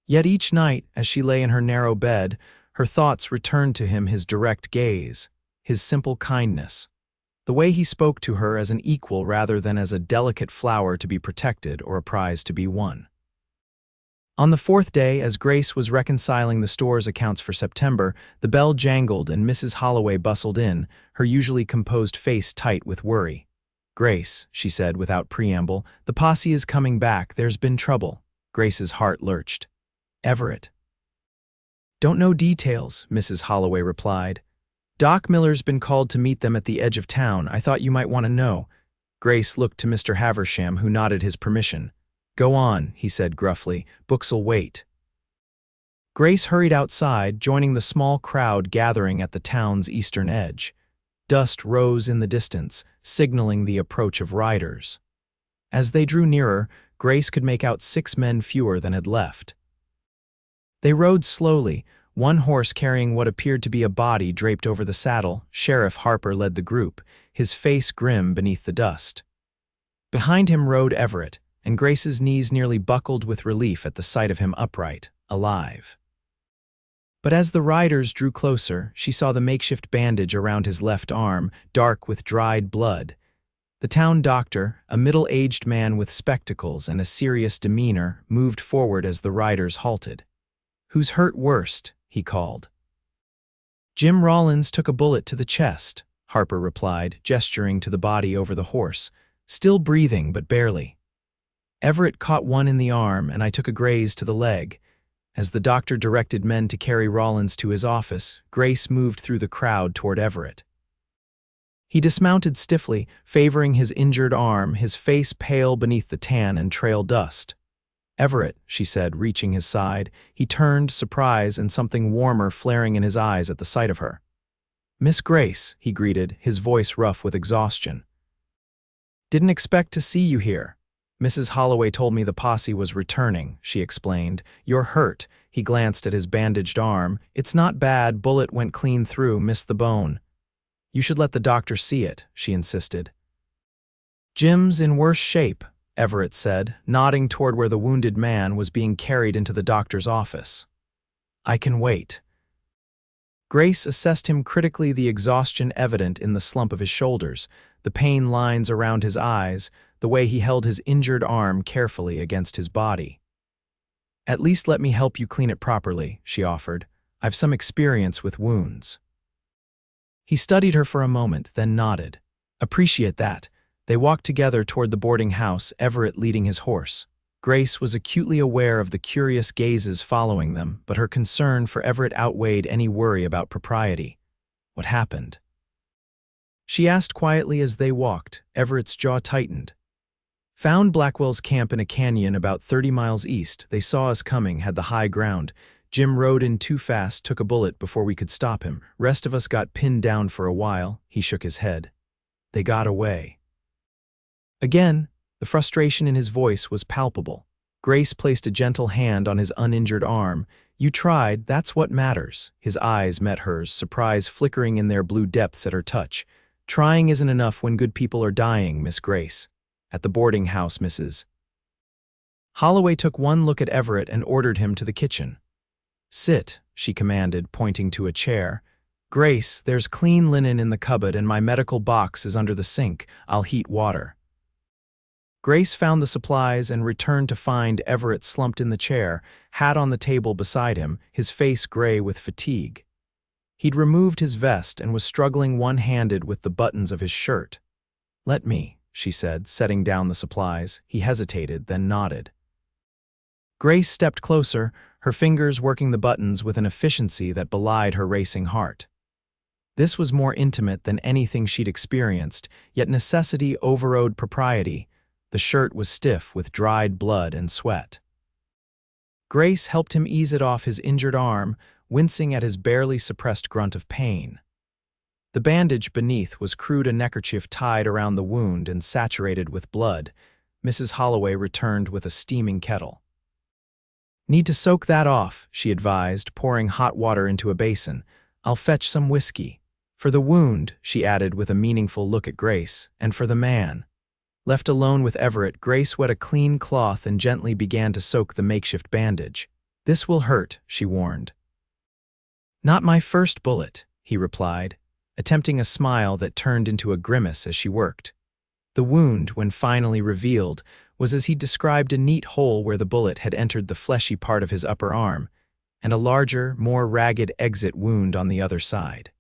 Yet each night, as she lay in her narrow bed, her thoughts returned to him, his direct gaze, his simple kindness, the way he spoke to her as an equal rather than as a delicate flower to be protected or a prize to be won. On the fourth day, as Grace was reconciling the store's accounts for September, the bell jangled and Mrs. Holloway bustled in, her usually composed face tight with worry. "Grace," she said without preamble, "the posse is coming back. There's been trouble." Grace's heart lurched. "Everett." "Don't know details," Mrs. Holloway replied. "Doc Miller's been called to meet them at the edge of town. I thought you might want to know." Grace looked to Mr. Haversham, who nodded his permission. "Go on," he said gruffly. "Books'll wait." Grace hurried outside, joining the small crowd gathering at the town's eastern edge. Dust rose in the distance, signaling the approach of riders. As they drew nearer, Grace could make out 6 men fewer than had left. They rode slowly, one horse carrying what appeared to be a body draped over the saddle. Sheriff Harper led the group, his face grim beneath the dust. Behind him rode Everett, and Grace's knees nearly buckled with relief at the sight of him upright, alive. But as the riders drew closer, she saw the makeshift bandage around his left arm, dark with dried blood. The town doctor, a middle-aged man with spectacles and a serious demeanor, moved forward as the riders halted. "Who's hurt worst?" he called. "Jim Rollins took a bullet to the chest," Harper replied, gesturing to the body over the horse, "still breathing but barely. Everett caught one in the arm, and I took a graze to the leg." As the doctor directed men to carry Rollins to his office, Grace moved through the crowd toward Everett. He dismounted stiffly, favoring his injured arm, his face pale beneath the tan and trail dust. "Everett," she said, reaching his side. He turned, surprise and something warmer flaring in his eyes at the sight of her. "Miss Grace," he greeted, his voice rough with exhaustion. "Didn't expect to see you here. Mrs. Holloway told me the posse was returning," she explained. "You're hurt." He glanced at his bandaged arm. "It's not bad, bullet went clean through, missed the bone." "You should let the doctor see it," she insisted. "Jim's in worse shape," Everett said, nodding toward where the wounded man was being carried into the doctor's office. "I can wait." Grace assessed him critically, the exhaustion evident in the slump of his shoulders, the pain lines around his eyes, the way he held his injured arm carefully against his body. "At least let me help you clean it properly," she offered. "I've some experience with wounds." He studied her for a moment, then nodded. "Appreciate that." They walked together toward the boarding house, Everett leading his horse. Grace was acutely aware of the curious gazes following them, but her concern for Everett outweighed any worry about propriety. "What happened?" she asked quietly as they walked. Everett's jaw tightened. "Found Blackwell's camp in a canyon about 30 miles east. They saw us coming, had the high ground. Jim rode in too fast, took a bullet before we could stop him. Rest of us got pinned down for a while." He shook his head. "They got away." Again, the frustration in his voice was palpable. Grace placed a gentle hand on his uninjured arm. "You tried, that's what matters." His eyes met hers, surprise flickering in their blue depths at her touch. "Trying isn't enough when good people are dying, Miss Grace." At the boarding house, Mrs. Holloway took one look at Everett and ordered him to the kitchen. "Sit," she commanded, pointing to a chair. "Grace, there's clean linen in the cupboard and my medical box is under the sink. I'll heat water." Grace found the supplies and returned to find Everett slumped in the chair, hat on the table beside him, his face gray with fatigue. He'd removed his vest and was struggling one-handed with the buttons of his shirt. "Let me," she said, setting down the supplies. He hesitated, then nodded. Grace stepped closer, her fingers working the buttons with an efficiency that belied her racing heart. This was more intimate than anything she'd experienced, yet necessity overrode propriety. The shirt was stiff with dried blood and sweat. Grace helped him ease it off his injured arm, wincing at his barely suppressed grunt of pain. The bandage beneath was crude, a neckerchief tied around the wound and saturated with blood. Mrs. Holloway returned with a steaming kettle. "Need to soak that off," she advised, pouring hot water into a basin. "I'll fetch some whiskey. For the wound," she added with a meaningful look at Grace, "and for the man." Left alone with Everett, Grace wet a clean cloth and gently began to soak the makeshift bandage. "This will hurt," she warned. "Not my first bullet," he replied, attempting a smile that turned into a grimace as she worked. The wound, when finally revealed, was as he described, a neat hole where the bullet had entered the fleshy part of his upper arm, and a larger, more ragged exit wound on the other side.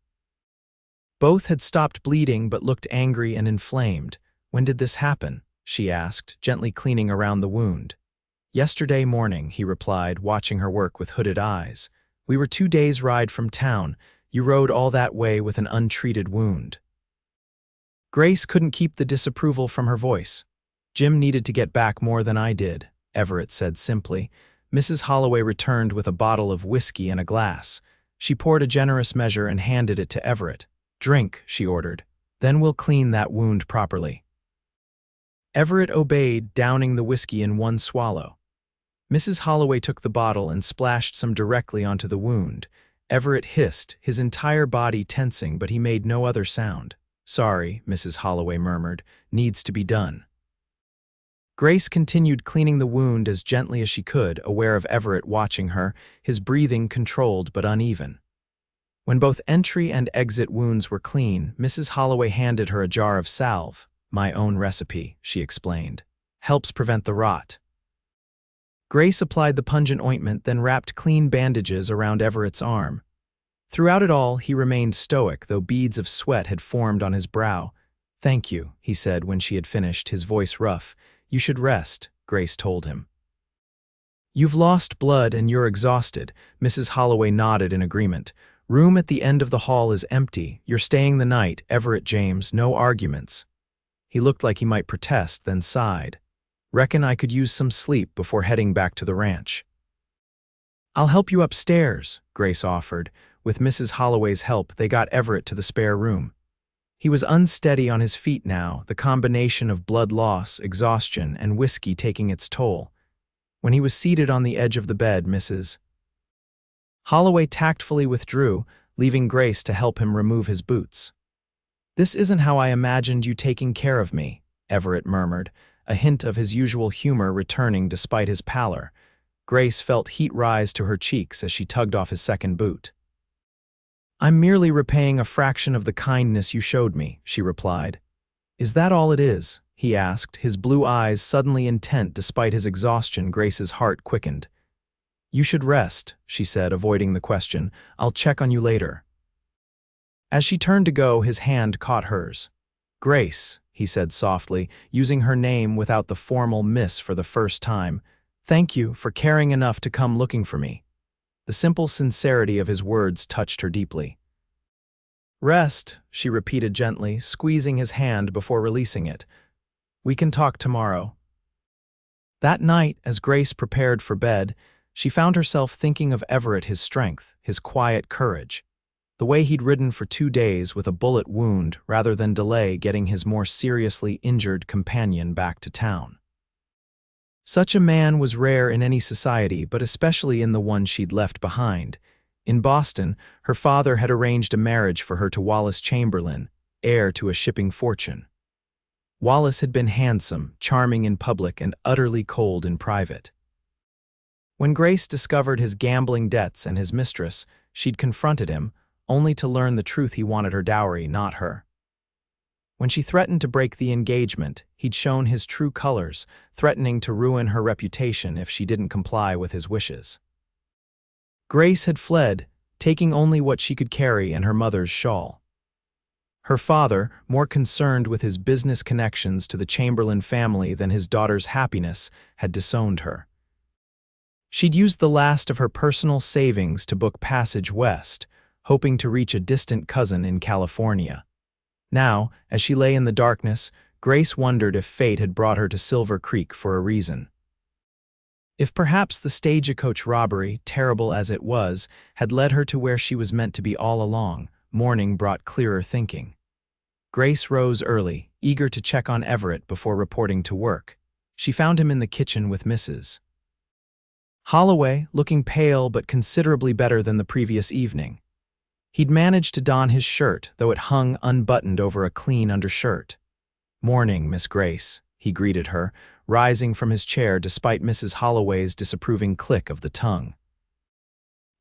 Both had stopped bleeding but looked angry and inflamed. "When did this happen?" she asked, gently cleaning around the wound. "Yesterday morning," he replied, watching her work with hooded eyes. "We were 2 days' ride from town. You rode all that way with an untreated wound." Grace couldn't keep the disapproval from her voice. "Jim needed to get back more than I did," Everett said simply. Mrs. Holloway returned with a bottle of whiskey and a glass. She poured a generous measure and handed it to Everett. "Drink," she ordered. "Then we'll clean that wound properly." Everett obeyed, downing the whiskey in one swallow. Mrs. Holloway took the bottle and splashed some directly onto the wound. Everett hissed, his entire body tensing, but he made no other sound. "Sorry," Mrs. Holloway murmured. "Needs to be done." Grace continued cleaning the wound as gently as she could, aware of Everett watching her, his breathing controlled but uneven. When both entry and exit wounds were clean, Mrs. Holloway handed her a jar of salve. "My own recipe," she explained. "Helps prevent the rot." Grace applied the pungent ointment, then wrapped clean bandages around Everett's arm. Throughout it all, he remained stoic, though beads of sweat had formed on his brow. "Thank you," he said when she had finished, his voice rough. "You should rest," Grace told him. "You've lost blood and you're exhausted," Mrs. Holloway nodded in agreement. "Room at the end of the hall is empty. You're staying the night, Everett James, no arguments." He looked like he might protest, then sighed. "Reckon I could use some sleep before heading back to the ranch." "I'll help you upstairs," Grace offered. With Mrs. Holloway's help, they got Everett to the spare room. He was unsteady on his feet now, the combination of blood loss, exhaustion, and whiskey taking its toll. When he was seated on the edge of the bed, Mrs. Holloway tactfully withdrew, leaving Grace to help him remove his boots. "This isn't how I imagined you taking care of me," Everett murmured, a hint of his usual humor returning despite his pallor. Grace felt heat rise to her cheeks as she tugged off his second boot. "I'm merely repaying a fraction of the kindness you showed me," she replied. "Is that all it is?" he asked, his blue eyes suddenly intent despite his exhaustion. Grace's heart quickened. "You should rest," she said, avoiding the question. "I'll check on you later." As she turned to go, his hand caught hers. "Grace," he said softly, using her name without the formal miss for the first time. "Thank you for caring enough to come looking for me." The simple sincerity of his words touched her deeply. "Rest," she repeated gently, squeezing his hand before releasing it. "We can talk tomorrow." That night, as Grace prepared for bed, she found herself thinking of Everett, his strength, his quiet courage. The way he'd ridden for 2 days with a bullet wound rather than delay getting his more seriously injured companion back to town. Such a man was rare in any society, but especially in the one she'd left behind. In Boston, her father had arranged a marriage for her to Wallace Chamberlain, heir to a shipping fortune. Wallace had been handsome, charming in public, and utterly cold in private. When Grace discovered his gambling debts and his mistress, she'd confronted him, only to learn the truth: he wanted her dowry, not her. When she threatened to break the engagement, he'd shown his true colors, threatening to ruin her reputation if she didn't comply with his wishes. Grace had fled, taking only what she could carry and her mother's shawl. Her father, more concerned with his business connections to the Chamberlain family than his daughter's happiness, had disowned her. She'd used the last of her personal savings to book passage west, hoping to reach a distant cousin in California. Now, as she lay in the darkness, Grace wondered if fate had brought her to Silver Creek for a reason. If perhaps the stagecoach robbery, terrible as it was, had led her to where she was meant to be all along, morning brought clearer thinking. Grace rose early, eager to check on Everett before reporting to work. She found him in the kitchen with Mrs. Holloway, looking pale but considerably better than the previous evening. He'd managed to don his shirt, though it hung unbuttoned over a clean undershirt. "Morning, Miss Grace," he greeted her, rising from his chair despite Mrs. Holloway's disapproving click of the tongue.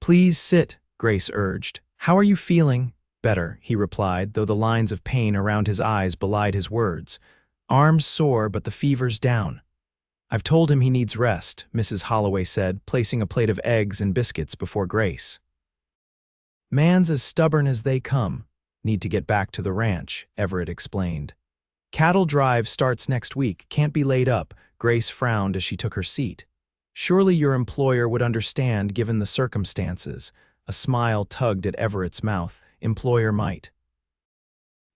"Please sit," Grace urged. "How are you feeling?" "Better," he replied, though the lines of pain around his eyes belied his words. "Arms sore, but the fever's down." "I've told him he needs rest," Mrs. Holloway said, placing a plate of eggs and biscuits before Grace. "Man's as stubborn as they come. Need to get back to the ranch," Everett explained. "Cattle drive starts next week, can't be laid up." Grace frowned as she took her seat. "Surely your employer would understand given the circumstances." A smile tugged at Everett's mouth. "Employer might.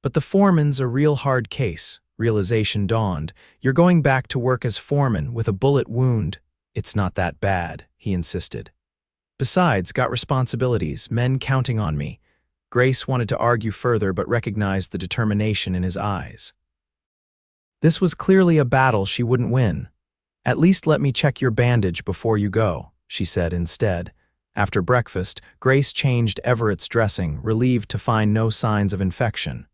But the foreman's a real hard case." Realization dawned. "You're going back to work as foreman with a bullet wound." "It's not that bad," he insisted. "Besides, got responsibilities, men counting on me." Grace wanted to argue further but recognized the determination in his eyes. This was clearly a battle she wouldn't win. "At least let me check your bandage before you go," she said instead. After breakfast, Grace changed Everett's dressing, relieved to find no signs of infection.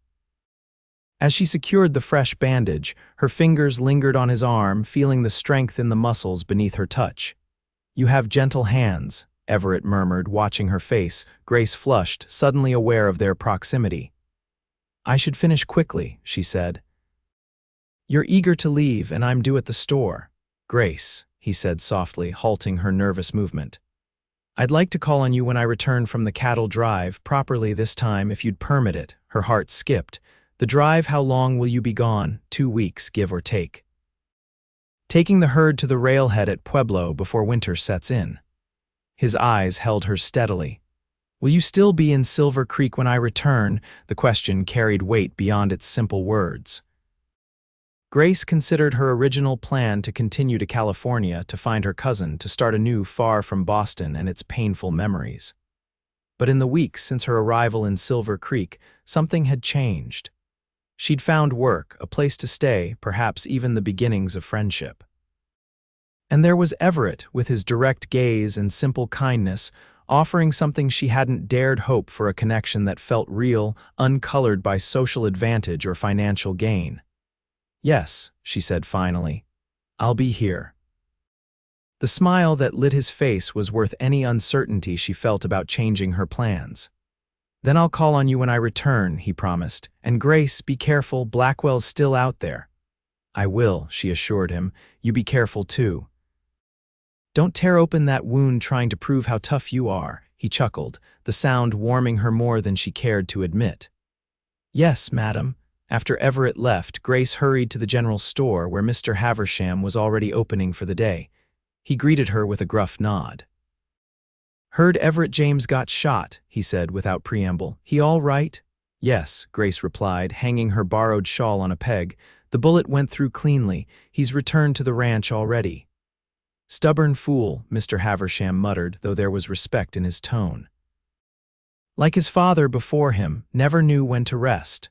As she secured the fresh bandage, her fingers lingered on his arm, feeling the strength in the muscles beneath her touch. "You have gentle hands," Everett murmured, watching her face. Grace flushed, suddenly aware of their proximity. "I should finish quickly," she said. "You're eager to leave, and I'm due at the store." "Grace," he said softly, halting her nervous movement. "I'd like to call on you when I return from the cattle drive, properly this time if you'd permit it." Her heart skipped. "The drive, how long will you be gone?" 2 weeks, give or take. "Taking the herd to the railhead at Pueblo before winter sets in." His eyes held her steadily. "Will you still be in Silver Creek when I return?" The question carried weight beyond its simple words. Grace considered her original plan to continue to California to find her cousin, to start anew far from Boston and its painful memories. But in the weeks since her arrival in Silver Creek, something had changed. She'd found work, a place to stay, perhaps even the beginnings of friendship. And there was Everett, with his direct gaze and simple kindness, offering something she hadn't dared hope for, a connection that felt real, uncolored by social advantage or financial gain. "Yes," she said finally. "I'll be here." The smile that lit his face was worth any uncertainty she felt about changing her plans. "Then I'll call on you when I return," he promised. "And Grace, be careful, Blackwell's still out there." "I will," she assured him. "You be careful too." "Don't tear open that wound trying to prove how tough you are," he chuckled, the sound warming her more than she cared to admit. "Yes, madam." After Everett left, Grace hurried to the general store where Mr. Haversham was already opening for the day. He greeted her with a gruff nod. "Heard Everett James got shot," he said without preamble. "He all right?" "Yes," Grace replied, hanging her borrowed shawl on a peg. "The bullet went through cleanly. He's returned to the ranch already." "Stubborn fool," Mr. Haversham muttered, though there was respect in his tone. Like his father before him, never knew when to rest.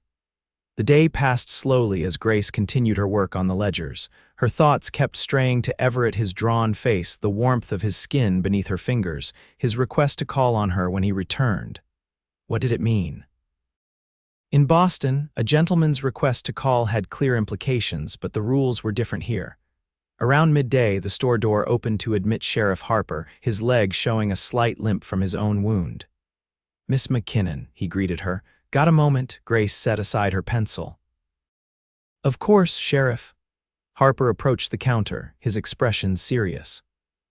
The day passed slowly as Grace continued her work on the ledgers. Her thoughts kept straying to Everett, his drawn face, the warmth of his skin beneath her fingers, his request to call on her when he returned. What did it mean? In Boston, a gentleman's request to call had clear implications, but the rules were different here. Around midday, the store door opened to admit Sheriff Harper, his leg showing a slight limp from his own wound. "Miss McKinnon," he greeted her. "Got a moment?" Grace set aside her pencil. "Of course, Sheriff." Harper approached the counter, his expression serious.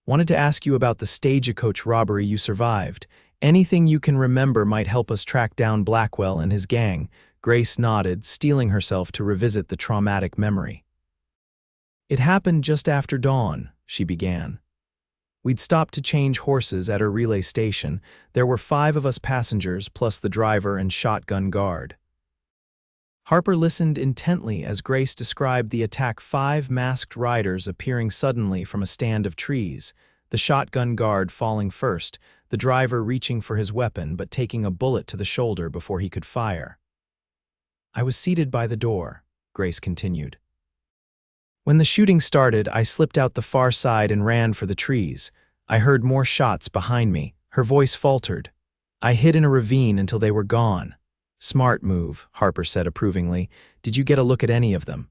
"Wanted to ask you about the stagecoach robbery you survived. Anything you can remember might help us track down Blackwell and his gang." Grace nodded, steeling herself to revisit the traumatic memory. "It happened just after dawn," she began. We'd stopped to change horses at her relay station. There were 5 of us passengers, plus the driver and shotgun guard. Harper listened intently as Grace described the attack: 5 masked riders appearing suddenly from a stand of trees, the shotgun guard falling first, the driver reaching for his weapon but taking a bullet to the shoulder before he could fire. I was seated by the door, Grace continued. When the shooting started, I slipped out the far side and ran for the trees. I heard more shots behind me. Her voice faltered. I hid in a ravine until they were gone. Smart move, Harper said approvingly. Did you get a look at any of them?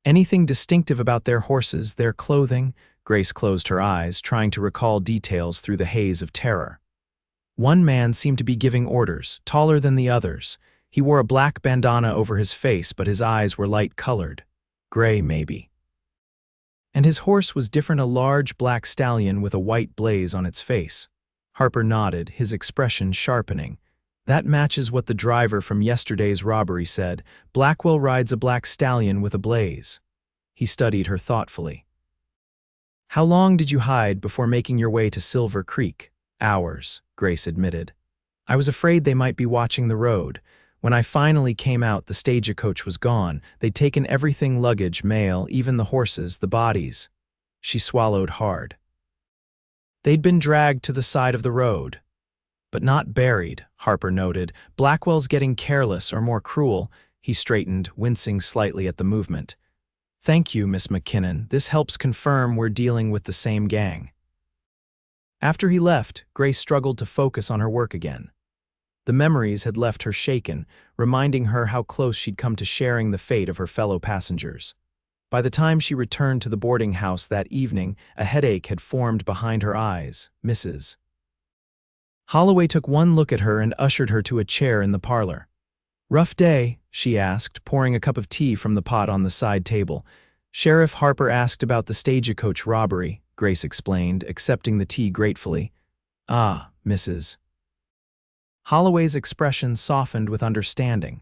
Anything distinctive about their horses, their clothing? Grace closed her eyes, trying to recall details through the haze of terror. One man seemed to be giving orders, taller than the others. He wore a black bandana over his face, but his eyes were light-colored. Gray, maybe. And his horse was different, a large black stallion with a white blaze on its face. Harper nodded, his expression sharpening. That matches what the driver from yesterday's robbery said. Blackwell rides a black stallion with a blaze. He studied her thoughtfully. How long did you hide before making your way to Silver Creek? Hours, Grace admitted. I was afraid they might be watching the road. When I finally came out, the stagecoach was gone. They'd taken everything: luggage, mail, even the horses, the bodies. She swallowed hard. They'd been dragged to the side of the road. But not buried, Harper noted. Blackwell's getting careless or more cruel. He straightened, wincing slightly at the movement. Thank you, Miss McKinnon. This helps confirm we're dealing with the same gang. After he left, Grace struggled to focus on her work again. The memories had left her shaken, reminding her how close she'd come to sharing the fate of her fellow passengers. By the time she returned to the boarding house that evening, a headache had formed behind her eyes. Mrs. Holloway took one look at her and ushered her to a chair in the parlor. Rough day? She asked, pouring a cup of tea from the pot on the side table. Sheriff Harper asked about the stagecoach robbery, Grace explained, accepting the tea gratefully. Ah, Mrs. Holloway's expression softened with understanding.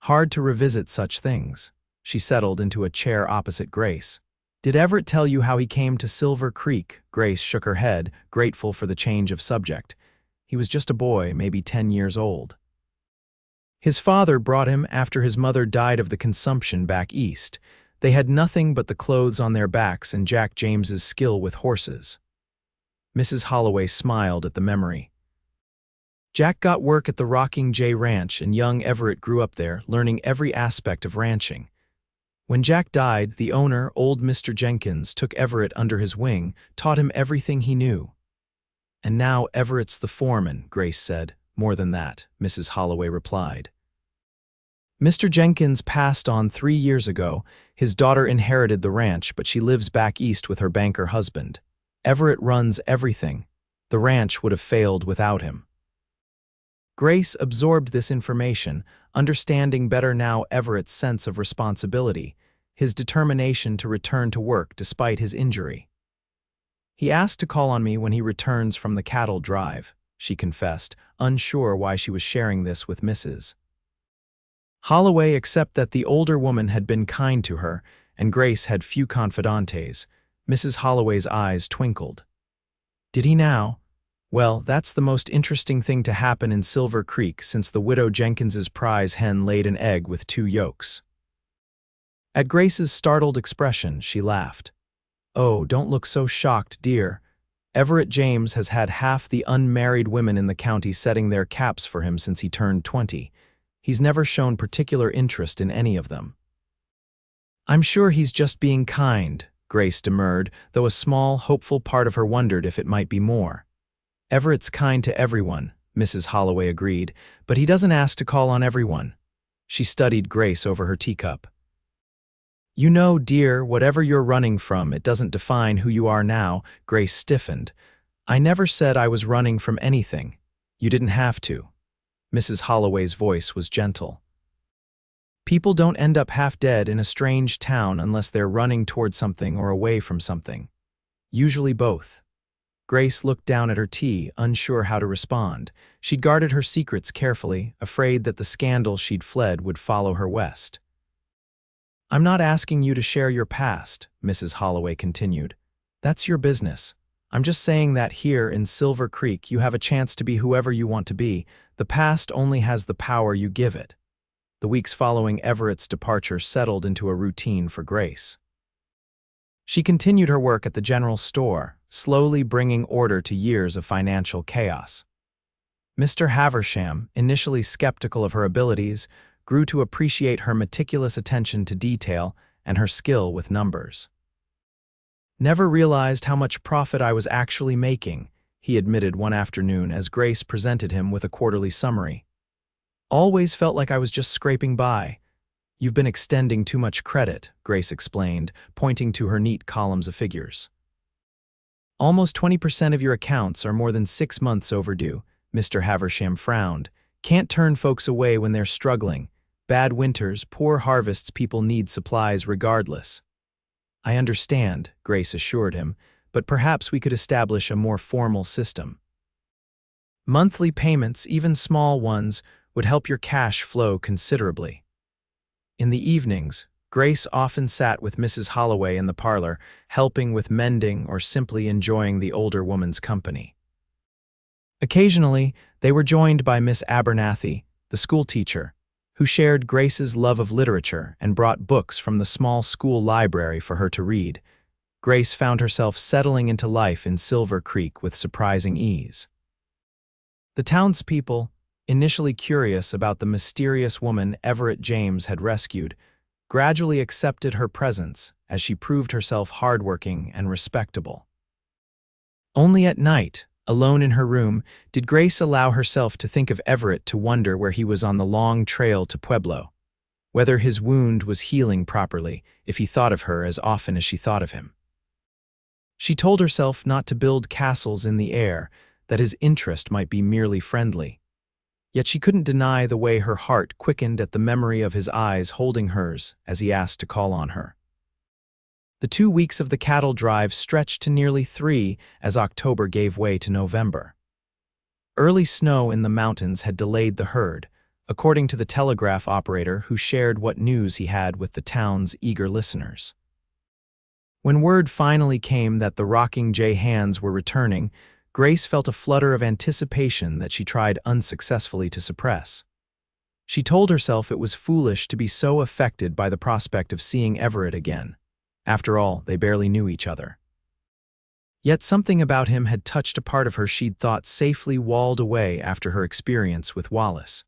Hard to revisit such things. She settled into a chair opposite Grace. Did Everett tell you how he came to Silver Creek? Grace shook her head, grateful for the change of subject. He was just a boy, maybe 10 years old. His father brought him after his mother died of the consumption back east. They had nothing but the clothes on their backs and Jack James's skill with horses. Mrs. Holloway smiled at the memory. Jack got work at the Rocking J Ranch, and young Everett grew up there, learning every aspect of ranching. When Jack died, the owner, old Mr. Jenkins, took Everett under his wing, taught him everything he knew. And now Everett's the foreman, Grace said. More than that, Mrs. Holloway replied. Mr. Jenkins passed on 3 years ago. His daughter inherited the ranch, but she lives back east with her banker husband. Everett runs everything. The ranch would have failed without him. Grace absorbed this information, understanding better now Everett's sense of responsibility, his determination to return to work despite his injury. He asked to call on me when he returns from the cattle drive, she confessed, unsure why she was sharing this with Mrs. Holloway, except that the older woman had been kind to her, and Grace had few confidantes. Mrs. Holloway's eyes twinkled. Did he now? Well, that's the most interesting thing to happen in Silver Creek since the widow Jenkins's prize hen laid an egg with 2 yolks. At Grace's startled expression, she laughed. Oh, don't look so shocked, dear. Everett James has had half the unmarried women in the county setting their caps for him since he turned 20. He's never shown particular interest in any of them. I'm sure he's just being kind, Grace demurred, though a small, hopeful part of her wondered if it might be more. Everett's kind to everyone, Mrs. Holloway agreed, but he doesn't ask to call on everyone. She studied Grace over her teacup. You know, dear, whatever you're running from, it doesn't define who you are now. Grace stiffened. I never said I was running from anything. You didn't have to. Mrs. Holloway's voice was gentle. People don't end up half dead in a strange town unless they're running toward something or away from something. Usually both. Grace looked down at her tea, unsure how to respond. She'd guarded her secrets carefully, afraid that the scandal she'd fled would follow her west. I'm not asking you to share your past, Mrs. Holloway continued. That's your business. I'm just saying that here in Silver Creek you have a chance to be whoever you want to be. The past only has the power you give it. The weeks following Everett's departure settled into a routine for Grace. She continued her work at the general store, slowly bringing order to years of financial chaos. Mr. Haversham, initially skeptical of her abilities, grew to appreciate her meticulous attention to detail and her skill with numbers. "Never realized how much profit I was actually making," he admitted one afternoon as Grace presented him with a quarterly summary. "Always felt like I was just scraping by." "You've been extending too much credit," Grace explained, pointing to her neat columns of figures. "Almost 20% of your accounts are more than 6 months overdue," Mr. Haversham frowned. "Can't turn folks away when they're struggling. Bad winters, poor harvests, people need supplies regardless." "I understand," Grace assured him, "but perhaps we could establish a more formal system. Monthly payments, even small ones, would help your cash flow considerably." In the evenings, Grace often sat with Mrs. Holloway in the parlor, helping with mending or simply enjoying the older woman's company. Occasionally, they were joined by Miss Abernathy, the schoolteacher, who shared Grace's love of literature and brought books from the small school library for her to read. Grace found herself settling into life in Silver Creek with surprising ease. The townspeople, initially curious about the mysterious woman Everett James had rescued, gradually accepted her presence as she proved herself hardworking and respectable. Only at night, alone in her room, did Grace allow herself to think of Everett, to wonder where he was on the long trail to Pueblo, whether his wound was healing properly, if he thought of her as often as she thought of him. She told herself not to build castles in the air, that his interest might be merely friendly. Yet she couldn't deny the way her heart quickened at the memory of his eyes holding hers as he asked to call on her. The 2 weeks of the cattle drive stretched to nearly 3 as October gave way to November. Early snow in the mountains had delayed the herd, according to the telegraph operator who shared what news he had with the town's eager listeners. When word finally came that the Rocking J hands were returning, Grace felt a flutter of anticipation that she tried unsuccessfully to suppress. She told herself it was foolish to be so affected by the prospect of seeing Everett again. After all, they barely knew each other. Yet something about him had touched a part of her she'd thought safely walled away after her experience with Wallace.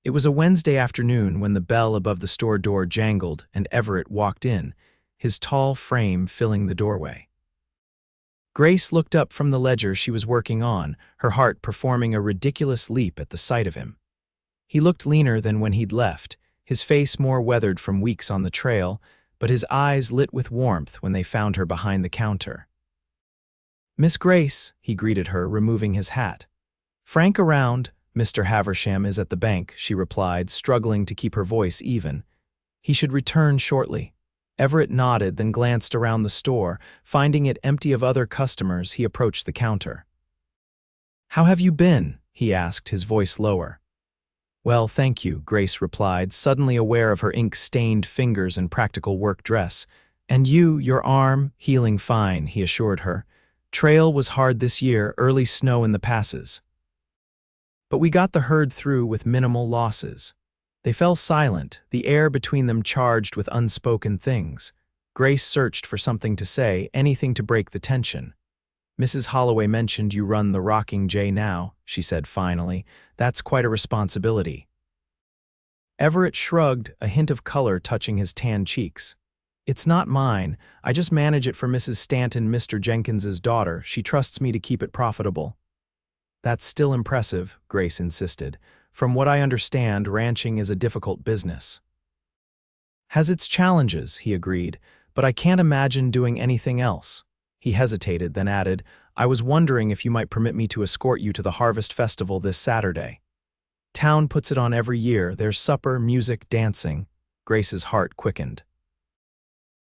It was a Wednesday afternoon when the bell above the store door jangled and Everett walked in, his tall frame filling the doorway. Grace looked up from the ledger she was working on, her heart performing a ridiculous leap at the sight of him. He looked leaner than when he'd left, his face more weathered from weeks on the trail, but his eyes lit with warmth when they found her behind the counter. "Miss Grace," he greeted her, removing his hat. "Frank around. Mr. Haversham is at the bank," she replied, struggling to keep her voice even. "He should return shortly." Everett nodded, then glanced around the store. Finding it empty of other customers, he approached the counter. "How have you been?" he asked, his voice lower. "Well, thank you," Grace replied, suddenly aware of her ink-stained fingers and practical work dress. "And you, your arm?" "Healing fine," he assured her. "Trail was hard this year, early snow in the passes. But we got the herd through with minimal losses." They fell silent, the air between them charged with unspoken things. Grace searched for something to say, anything to break the tension. "Mrs. Holloway mentioned you run the Rocking J now," she said finally. "That's quite a responsibility." Everett shrugged, a hint of color touching his tan cheeks. "It's not mine. I just manage it for Mrs. Stanton, Mr. Jenkins's daughter. She trusts me to keep it profitable." "That's still impressive," Grace insisted. "From what I understand, ranching is a difficult business." "Has its challenges," he agreed, "but I can't imagine doing anything else." He hesitated, then added, "I was wondering if you might permit me to escort you to the Harvest Festival this Saturday. Town puts it on every year. There's supper, music, dancing." Grace's heart quickened.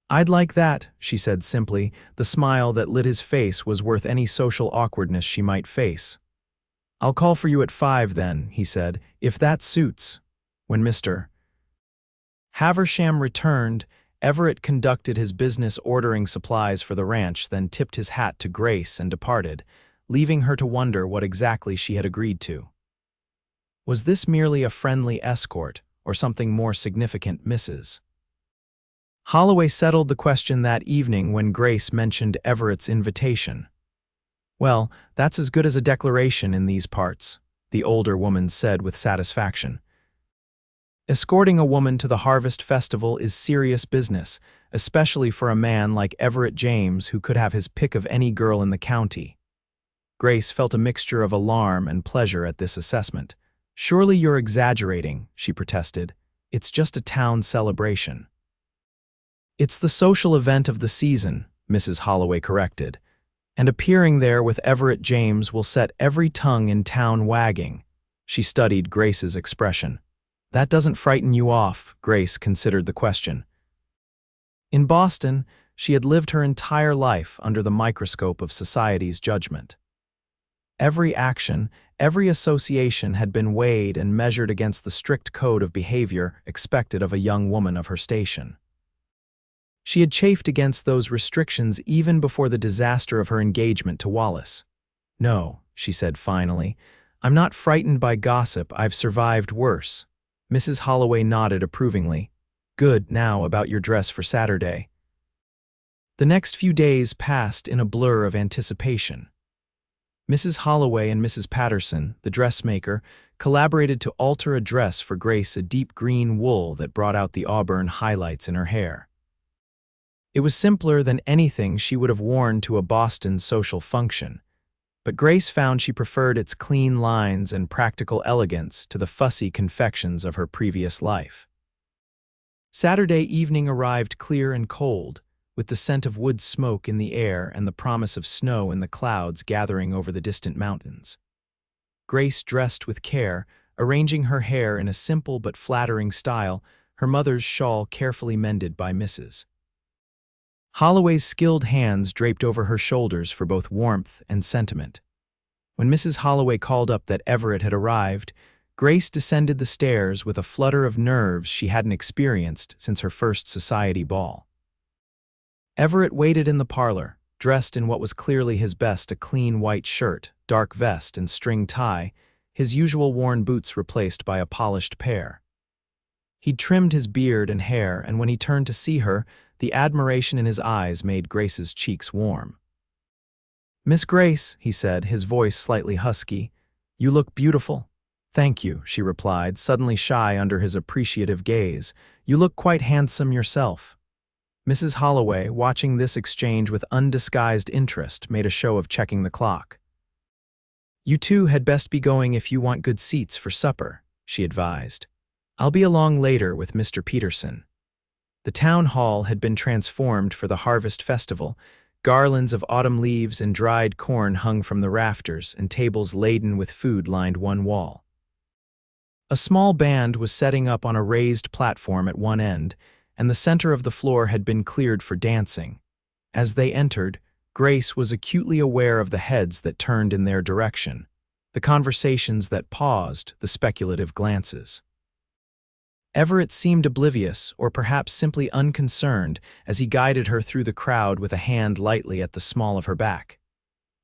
"I'd like that," she said simply. The smile that lit his face was worth any social awkwardness she might face. "I'll call for you at 5 then," he said, "if that suits." When Mr. Haversham returned, Everett conducted his business ordering supplies for the ranch, then tipped his hat to Grace and departed, leaving her to wonder what exactly she had agreed to. Was this merely a friendly escort, or something more significant, Mrs. Holloway settled the question that evening when Grace mentioned Everett's invitation. "Well, that's as good as a declaration in these parts," the older woman said with satisfaction. Escorting a woman to the Harvest Festival is serious business, especially for a man like Everett James who could have his pick of any girl in the county. Grace felt a mixture of alarm and pleasure at this assessment. "Surely you're exaggerating," she protested. "It's just a town celebration." "It's the social event of the season," Mrs. Holloway corrected, "and appearing there with Everett James will set every tongue in town wagging." She studied Grace's expression. "That doesn't frighten you off," Grace considered the question. In Boston, she had lived her entire life under the microscope of society's judgment. Every action, every association had been weighed and measured against the strict code of behavior expected of a young woman of her station. She had chafed against those restrictions even before the disaster of her engagement to Wallace. "No," she said finally, "I'm not frightened by gossip. I've survived worse." Mrs. Holloway nodded approvingly. "Good. Now about your dress for Saturday." The next few days passed in a blur of anticipation. Mrs. Holloway and Mrs. Patterson, the dressmaker, collaborated to alter a dress for Grace, a deep green wool that brought out the auburn highlights in her hair. It was simpler than anything she would have worn to a Boston social function, but Grace found she preferred its clean lines and practical elegance to the fussy confections of her previous life. Saturday evening arrived clear and cold, with the scent of wood smoke in the air and the promise of snow in the clouds gathering over the distant mountains. Grace dressed with care, arranging her hair in a simple but flattering style, her mother's shawl carefully mended by Mrs. Holloway's skilled hands draped over her shoulders for both warmth and sentiment. When Mrs. Holloway called up that Everett had arrived, Grace descended the stairs with a flutter of nerves she hadn't experienced since her first society ball. Everett waited in the parlor, dressed in what was clearly his best, a clean white shirt, dark vest, and string tie, his usual worn boots replaced by a polished pair. He'd trimmed his beard and hair, and when he turned to see her, the admiration in his eyes made Grace's cheeks warm. "Miss Grace," he said, his voice slightly husky, "you look beautiful." "Thank you," she replied, suddenly shy under his appreciative gaze. "You look quite handsome yourself." Mrs. Holloway, watching this exchange with undisguised interest, made a show of checking the clock. "You two had best be going if you want good seats for supper," she advised. "I'll be along later with Mr. Peterson." The town hall had been transformed for the Harvest Festival. Garlands of autumn leaves and dried corn hung from the rafters, and tables laden with food lined one wall. A small band was setting up on a raised platform at one end, and the center of the floor had been cleared for dancing. As they entered, Grace was acutely aware of the heads that turned in their direction, the conversations that paused, the speculative glances. Everett seemed oblivious, or perhaps simply unconcerned, as he guided her through the crowd with a hand lightly at the small of her back.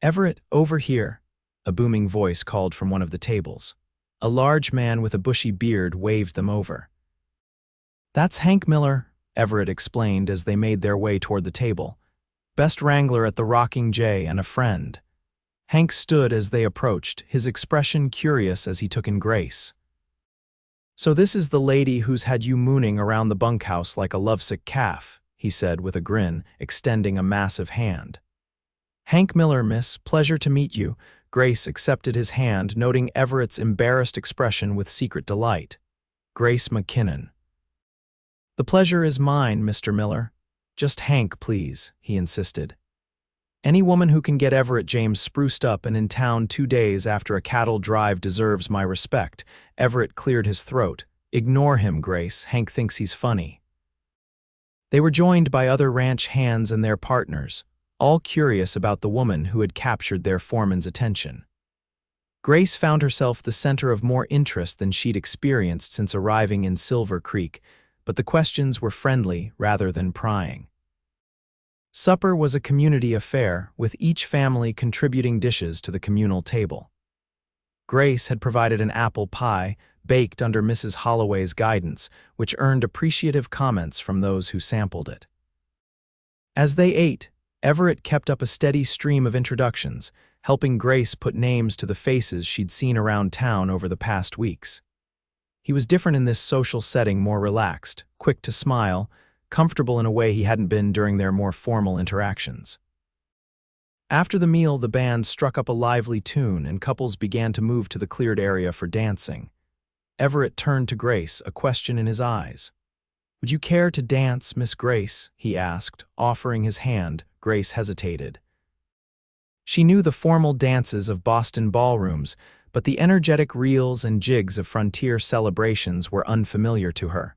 "Everett, over here," a booming voice called from one of the tables. A large man with a bushy beard waved them over. "That's Hank Miller," Everett explained as they made their way toward the table. "Best wrangler at the Rocking J and a friend." Hank stood as they approached, his expression curious as he took in Grace. "So this is the lady who's had you mooning around the bunkhouse like a lovesick calf," he said with a grin, extending a massive hand. "Hank Miller, miss. Pleasure to meet you." Grace accepted his hand, noting Everett's embarrassed expression with secret delight. "Grace McKinnon." "The pleasure is mine, Mr. Miller. Just Hank, please," he insisted. "Any woman who can get Everett James spruced up and in town 2 days after a cattle drive deserves my respect." Everett cleared his throat. "Ignore him, Grace. Hank thinks he's funny." They were joined by other ranch hands and their partners, all curious about the woman who had captured their foreman's attention. Grace found herself the center of more interest than she'd experienced since arriving in Silver Creek, but the questions were friendly rather than prying. Supper was a community affair, with each family contributing dishes to the communal table. Grace had provided an apple pie, baked under Mrs. Holloway's guidance, which earned appreciative comments from those who sampled it. As they ate, Everett kept up a steady stream of introductions, helping Grace put names to the faces she'd seen around town over the past weeks. He was different in this social setting, more relaxed, quick to smile, comfortable in a way he hadn't been during their more formal interactions. After the meal, the band struck up a lively tune and couples began to move to the cleared area for dancing. Everett turned to Grace, a question in his eyes. "Would you care to dance, Miss Grace?" he asked, offering his hand. Grace hesitated. She knew the formal dances of Boston ballrooms, but the energetic reels and jigs of frontier celebrations were unfamiliar to her.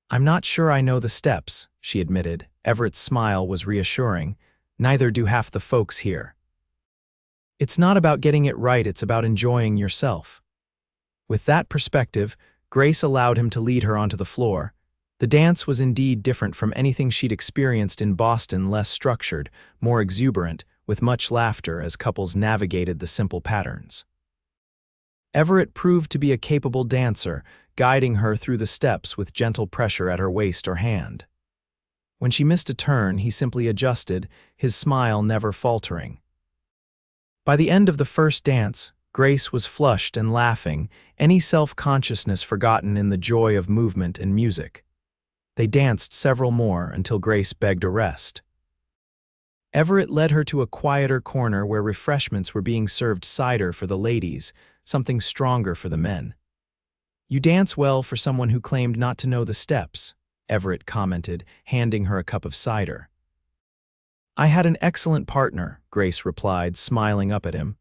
"I'm not sure I know the steps," she admitted. Everett's smile was reassuring. "Neither do half the folks here." "It's not about getting it right, it's about enjoying yourself." With that perspective, Grace allowed him to lead her onto the floor. The dance was indeed different from anything she'd experienced in Boston, less structured, more exuberant, with much laughter as couples navigated the simple patterns. Everett proved to be a capable dancer, guiding her through the steps with gentle pressure at her waist or hand. When she missed a turn, he simply adjusted, his smile never faltering. By the end of the first dance, Grace was flushed and laughing, any self-consciousness forgotten in the joy of movement and music. They danced several more until Grace begged a rest. Everett led her to a quieter corner where refreshments were being served, cider for the ladies, something stronger for the men. "You dance well for someone who claimed not to know the steps," Everett commented, handing her a cup of cider. "I had an excellent partner," Grace replied, smiling up at him.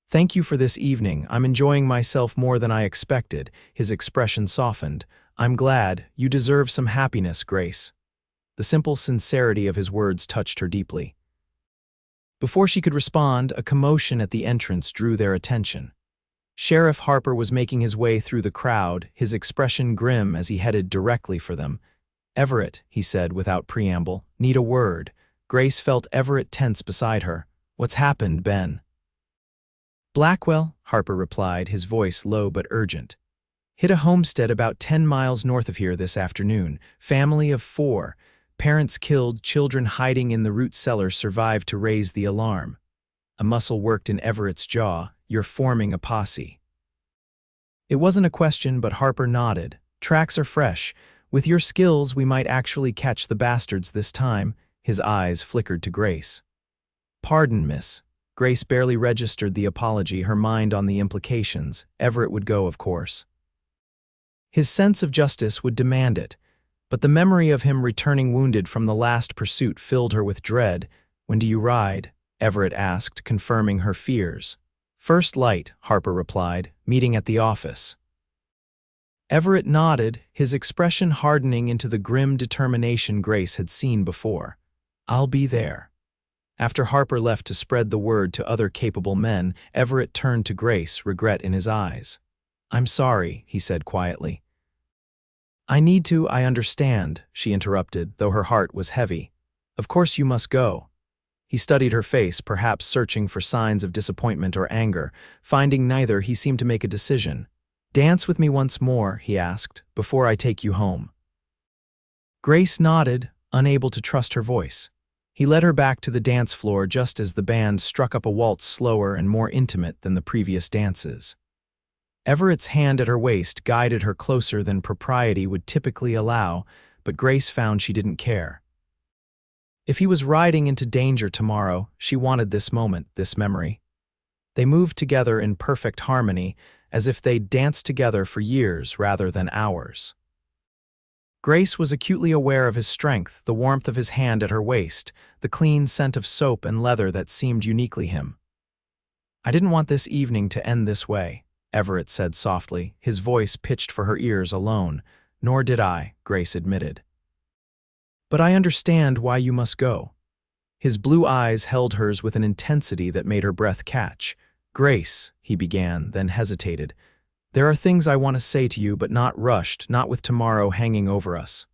"Thank you for this evening. I'm enjoying myself more than I expected." His expression softened. "I'm glad. You deserve some happiness, Grace." The simple sincerity of his words touched her deeply. Before she could respond, a commotion at the entrance drew their attention. Sheriff Harper was making his way through the crowd, his expression grim as he headed directly for them. "Everett," he said without preamble, "need a word." Grace felt Everett tense beside her. "What's happened, Ben?" "Blackwell," Harper replied, his voice low but urgent. "Hit a homestead about 10 miles north of here this afternoon. Family of 4. Parents killed, children hiding in the root cellar survived to raise the alarm." A muscle worked in Everett's jaw. "You're forming a posse." It wasn't a question, but Harper nodded. "Tracks are fresh. With your skills, we might actually catch the bastards this time." His eyes flickered to Grace. "Pardon, miss." Grace barely registered the apology, her mind on the implications. Everett would go, of course. His sense of justice would demand it, but the memory of him returning wounded from the last pursuit filled her with dread. "When do you ride?" Everett asked, confirming her fears. "First light," Harper replied, "meeting at the office." Everett nodded, his expression hardening into the grim determination Grace had seen before. "I'll be there." After Harper left to spread the word to other capable men, Everett turned to Grace, regret in his eyes. "I'm sorry," he said quietly. I understand," she interrupted, though her heart was heavy. "Of course you must go." He studied her face, perhaps searching for signs of disappointment or anger. Finding neither, he seemed to make a decision. "Dance with me once more," he asked, "before I take you home." Grace nodded, unable to trust her voice. He led her back to the dance floor just as the band struck up a waltz slower and more intimate than the previous dances. Everett's hand at her waist guided her closer than propriety would typically allow, but Grace found she didn't care. If he was riding into danger tomorrow, she wanted this moment, this memory. They moved together in perfect harmony, as if they'd danced together for years rather than hours. Grace was acutely aware of his strength, the warmth of his hand at her waist, the clean scent of soap and leather that seemed uniquely him. "I didn't want this evening to end this way," Everett said softly, his voice pitched for her ears alone. "Nor did I," Grace admitted. "But I understand why you must go." His blue eyes held hers with an intensity that made her breath catch. "Grace," he began, then hesitated. There are things I want to say to you, but not rushed, not with tomorrow hanging over us."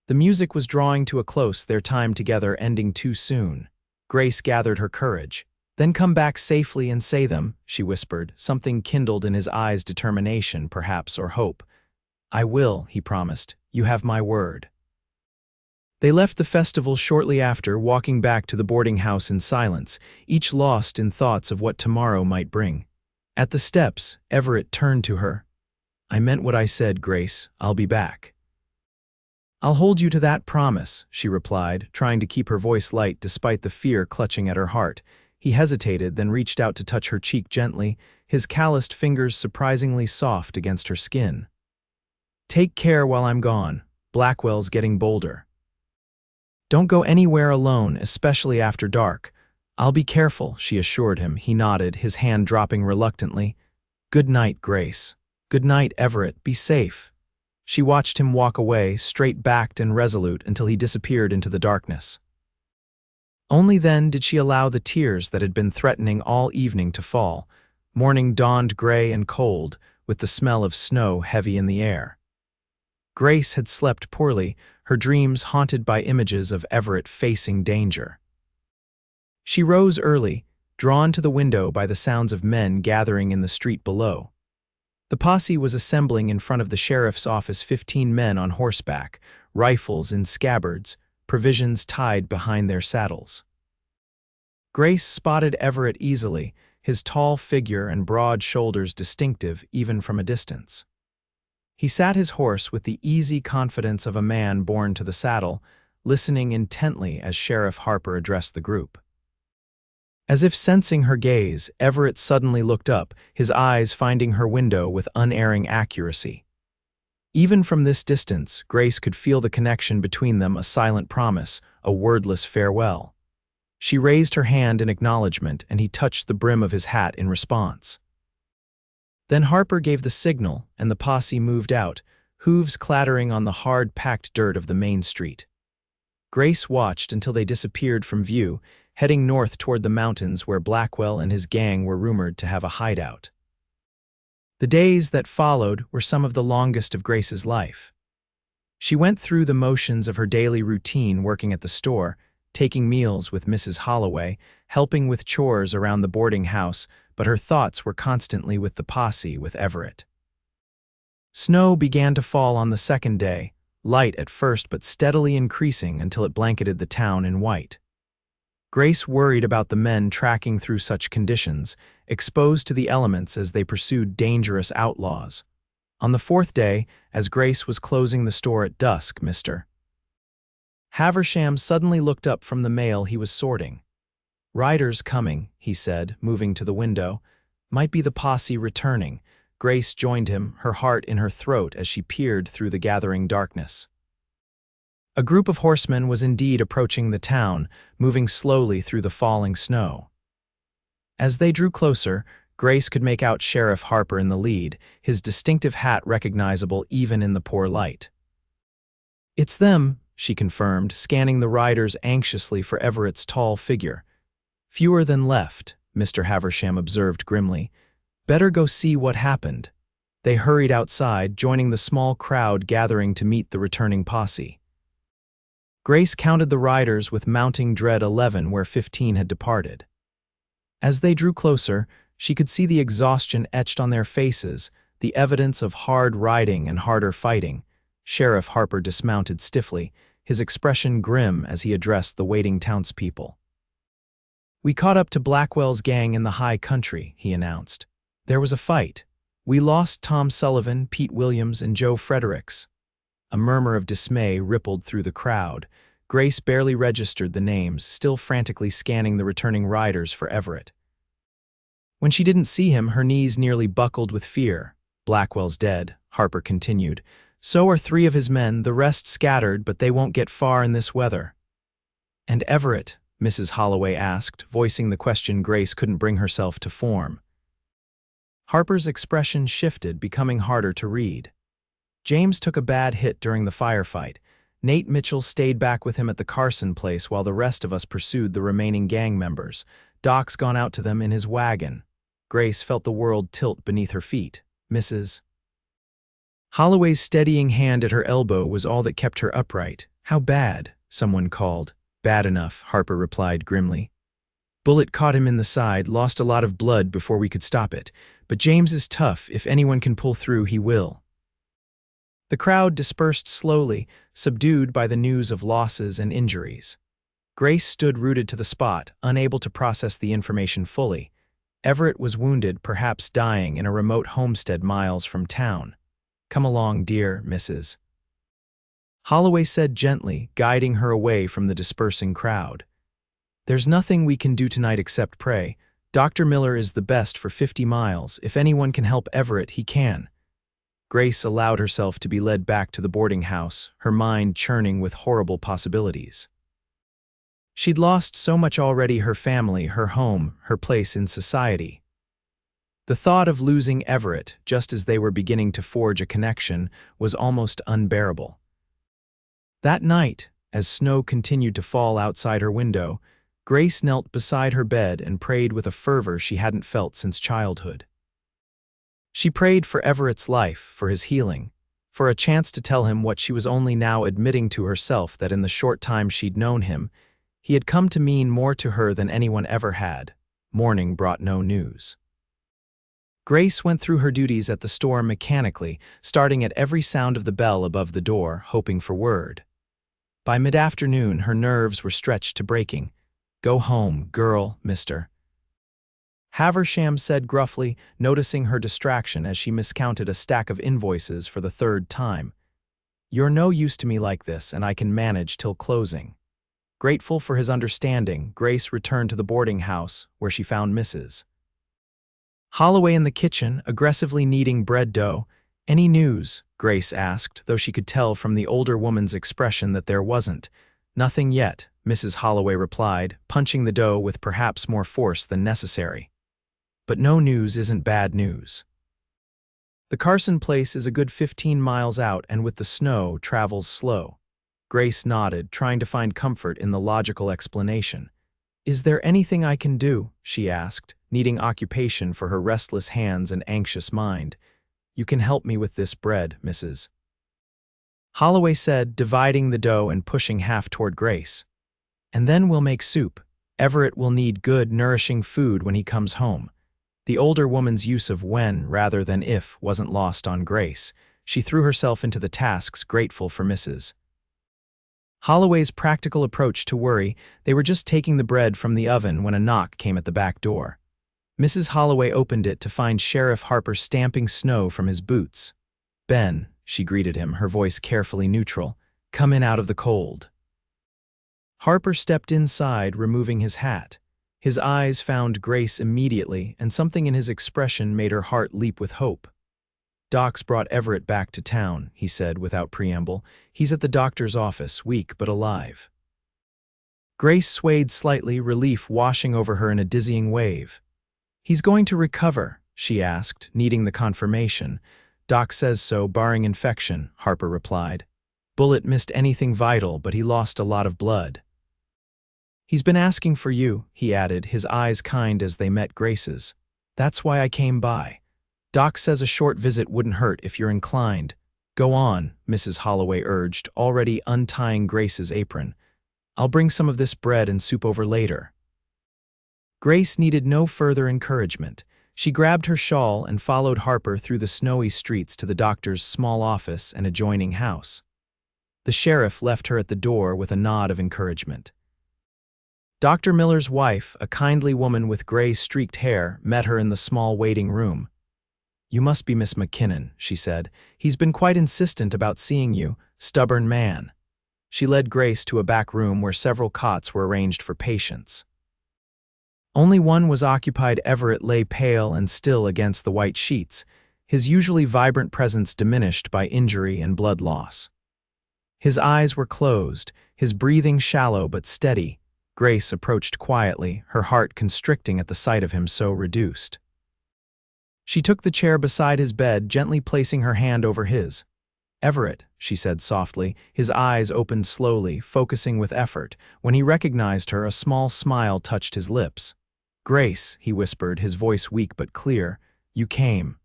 The music was drawing to a close, their time together ending too soon. Grace gathered her courage. "Then come back safely and say them," she whispered, something kindled in his eyes, determination, perhaps, or hope. "I will," he promised. "You have my word." They left the festival shortly after, walking back to the boarding house in silence, each lost in thoughts of what tomorrow might bring. At the steps, Everett turned to her. "I meant what I said, Grace. I'll be back." "I'll hold you to that promise," she replied, trying to keep her voice light despite the fear clutching at her heart. He hesitated, then reached out to touch her cheek gently, his calloused fingers surprisingly soft against her skin. "Take care while I'm gone. Blackwell's getting bolder. Don't go anywhere alone, especially after dark." "I'll be careful," she assured him. He nodded, his hand dropping reluctantly. "Good night, Grace." "Good night, Everett. Be safe." She watched him walk away, straight-backed and resolute, until he disappeared into the darkness. Only then did she allow the tears that had been threatening all evening to fall. Morning dawned gray and cold, with the smell of snow heavy in the air. Grace had slept poorly, her dreams haunted by images of Everett facing danger. She rose early, drawn to the window by the sounds of men gathering in the street below. The posse was assembling in front of the sheriff's office, 15 men on horseback, rifles in scabbards, provisions tied behind their saddles. Grace spotted Everett easily, his tall figure and broad shoulders distinctive even from a distance. He sat his horse with the easy confidence of a man born to the saddle, listening intently as Sheriff Harper addressed the group. As if sensing her gaze, Everett suddenly looked up, his eyes finding her window with unerring accuracy. Even from this distance, Grace could feel the connection between them, a silent promise, a wordless farewell. She raised her hand in acknowledgement, and he touched the brim of his hat in response. Then Harper gave the signal, and the posse moved out, hooves clattering on the hard-packed dirt of the main street. Grace watched until they disappeared from view, heading north toward the mountains where Blackwell and his gang were rumored to have a hideout. The days that followed were some of the longest of Grace's life. She went through the motions of her daily routine, working at the store, taking meals with Mrs. Holloway, helping with chores around the boarding house, but her thoughts were constantly with the posse, with Everett. Snow began to fall on the second day, light at first but steadily increasing until it blanketed the town in white. Grace worried about the men tracking through such conditions, exposed to the elements as they pursued dangerous outlaws. On the fourth day, as Grace was closing the store at dusk, Mr. Haversham suddenly looked up from the mail he was sorting. "Riders coming," he said, moving to the window. "Might be the posse returning." Grace joined him, her heart in her throat as she peered through the gathering darkness. A group of horsemen was indeed approaching the town, moving slowly through the falling snow. As they drew closer, Grace could make out Sheriff Harper in the lead, his distinctive hat recognizable even in the poor light. "It's them," she confirmed, scanning the riders anxiously for Everett's tall figure. "Fewer than left," Mr. Haversham observed grimly. "Better go see what happened." They hurried outside, joining the small crowd gathering to meet the returning posse. Grace counted the riders with mounting dread 11 where 15 had departed. As they drew closer, she could see the exhaustion etched on their faces, the evidence of hard riding and harder fighting. Sheriff Harper dismounted stiffly, his expression grim as he addressed the waiting townspeople. "We caught up to Blackwell's gang in the high country," he announced. "There was a fight. We lost Tom Sullivan, Pete Williams, and Joe Fredericks." A murmur of dismay rippled through the crowd. Grace barely registered the names, still frantically scanning the returning riders for Everett. When she didn't see him, her knees nearly buckled with fear. "Blackwell's dead," Harper continued. "So are 3 of his men, the rest scattered, but they won't get far in this weather." "And Everett?" Mrs. Holloway asked, voicing the question Grace couldn't bring herself to form. Harper's expression shifted, becoming harder to read. "James took a bad hit during the firefight. Nate Mitchell stayed back with him at the Carson place while the rest of us pursued the remaining gang members. Doc's gone out to them in his wagon." Grace felt the world tilt beneath her feet. Mrs. Holloway's steadying hand at her elbow was all that kept her upright. How bad? Someone called. Bad enough, Harper replied grimly. Bullet caught him in the side, lost a lot of blood before we could stop it. But James is tough. If anyone can pull through, he will. The crowd dispersed slowly, subdued by the news of losses and injuries. Grace stood rooted to the spot, unable to process the information fully. Everett was wounded, perhaps dying, in a remote homestead miles from town. Come along, dear Mrs. Holloway said gently, guiding her away from the dispersing crowd. There's nothing we can do tonight except pray. Dr. Miller is the best for 50 miles. If anyone can help Everett, he can. Grace allowed herself to be led back to the boarding house, her mind churning with horrible possibilities. She'd lost so much already: her family, her home, her place in society. The thought of losing Everett, just as they were beginning to forge a connection, was almost unbearable. That night, as snow continued to fall outside her window, Grace knelt beside her bed and prayed with a fervor she hadn't felt since childhood. She prayed for Everett's life, for his healing, for a chance to tell him what she was only now admitting to herself, that in the short time she'd known him, he had come to mean more to her than anyone ever had. Morning brought no news. Grace went through her duties at the store mechanically, starting at every sound of the bell above the door, hoping for word. By mid-afternoon, her nerves were stretched to breaking. Go home, girl, Mr. Haversham said gruffly, noticing her distraction as she miscounted a stack of invoices for the third time. You're no use to me like this, and I can manage till closing. Grateful for his understanding, Grace returned to the boarding house, where she found Mrs. Holloway in the kitchen, aggressively kneading bread dough. Any news? Grace asked, though she could tell from the older woman's expression that there wasn't. Nothing yet, Mrs. Holloway replied, punching the dough with perhaps more force than necessary. But no news isn't bad news. The Carson place is a good 15 miles out, and with the snow, travels slow. Grace nodded, trying to find comfort in the logical explanation. Is there anything I can do? She asked, needing occupation for her restless hands and anxious mind. You can help me with this bread, Mrs. Holloway said, dividing the dough and pushing half toward Grace. And then we'll make soup. Everett will need good, nourishing food when he comes home. The older woman's use of when rather than if wasn't lost on Grace. She threw herself into the tasks, grateful for Mrs. Holloway's practical approach to worry. They were just taking the bread from the oven when a knock came at the back door. Mrs. Holloway opened it to find Sheriff Harper stamping snow from his boots. Ben, she greeted him, her voice carefully neutral. Come in out of the cold. Harper stepped inside, removing his hat. His eyes found Grace immediately, and something in his expression made her heart leap with hope. Doc's brought Everett back to town, he said without preamble. He's at the doctor's office, weak but alive. Grace swayed slightly, relief washing over her in a dizzying wave. He's going to recover, she asked, needing the confirmation. Doc says so, barring infection, Harper replied. Bullet missed anything vital, but he lost a lot of blood. He's been asking for you, he added, his eyes kind as they met Grace's. That's why I came by. Doc says a short visit wouldn't hurt if you're inclined. Go on, Mrs. Holloway urged, already untying Grace's apron. I'll bring some of this bread and soup over later. Grace needed no further encouragement. She grabbed her shawl and followed Harper through the snowy streets to the doctor's small office and adjoining house. The sheriff left her at the door with a nod of encouragement. Dr. Miller's wife, a kindly woman with gray-streaked hair, met her in the small waiting room. You must be Miss McKinnon, she said. He's been quite insistent about seeing you, stubborn man. She led Grace to a back room where several cots were arranged for patients. Only one was occupied. Everett lay pale and still against the white sheets, his usually vibrant presence diminished by injury and blood loss. His eyes were closed, his breathing shallow but steady. Grace approached quietly, her heart constricting at the sight of him so reduced. She took the chair beside his bed, gently placing her hand over his. Everett, she said softly, his eyes opened slowly, focusing with effort. When he recognized her, a small smile touched his lips. Grace, he whispered, his voice weak but clear, you came.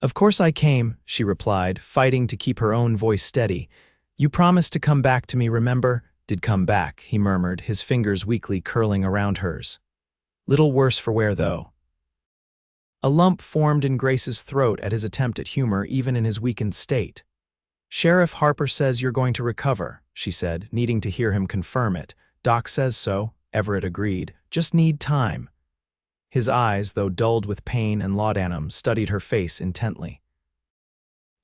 "Of course I came," she replied, fighting to keep her own voice steady. "You promised to come back to me, remember?" "Did come back," he murmured, his fingers weakly curling around hers. "Little worse for wear, though." A lump formed in Grace's throat at his attempt at humor even in his weakened state. "Sheriff Harper says you're going to recover," she said, needing to hear him confirm it. "Doc says so," Everett agreed. "Just need time." His eyes, though dulled with pain and laudanum, studied her face intently.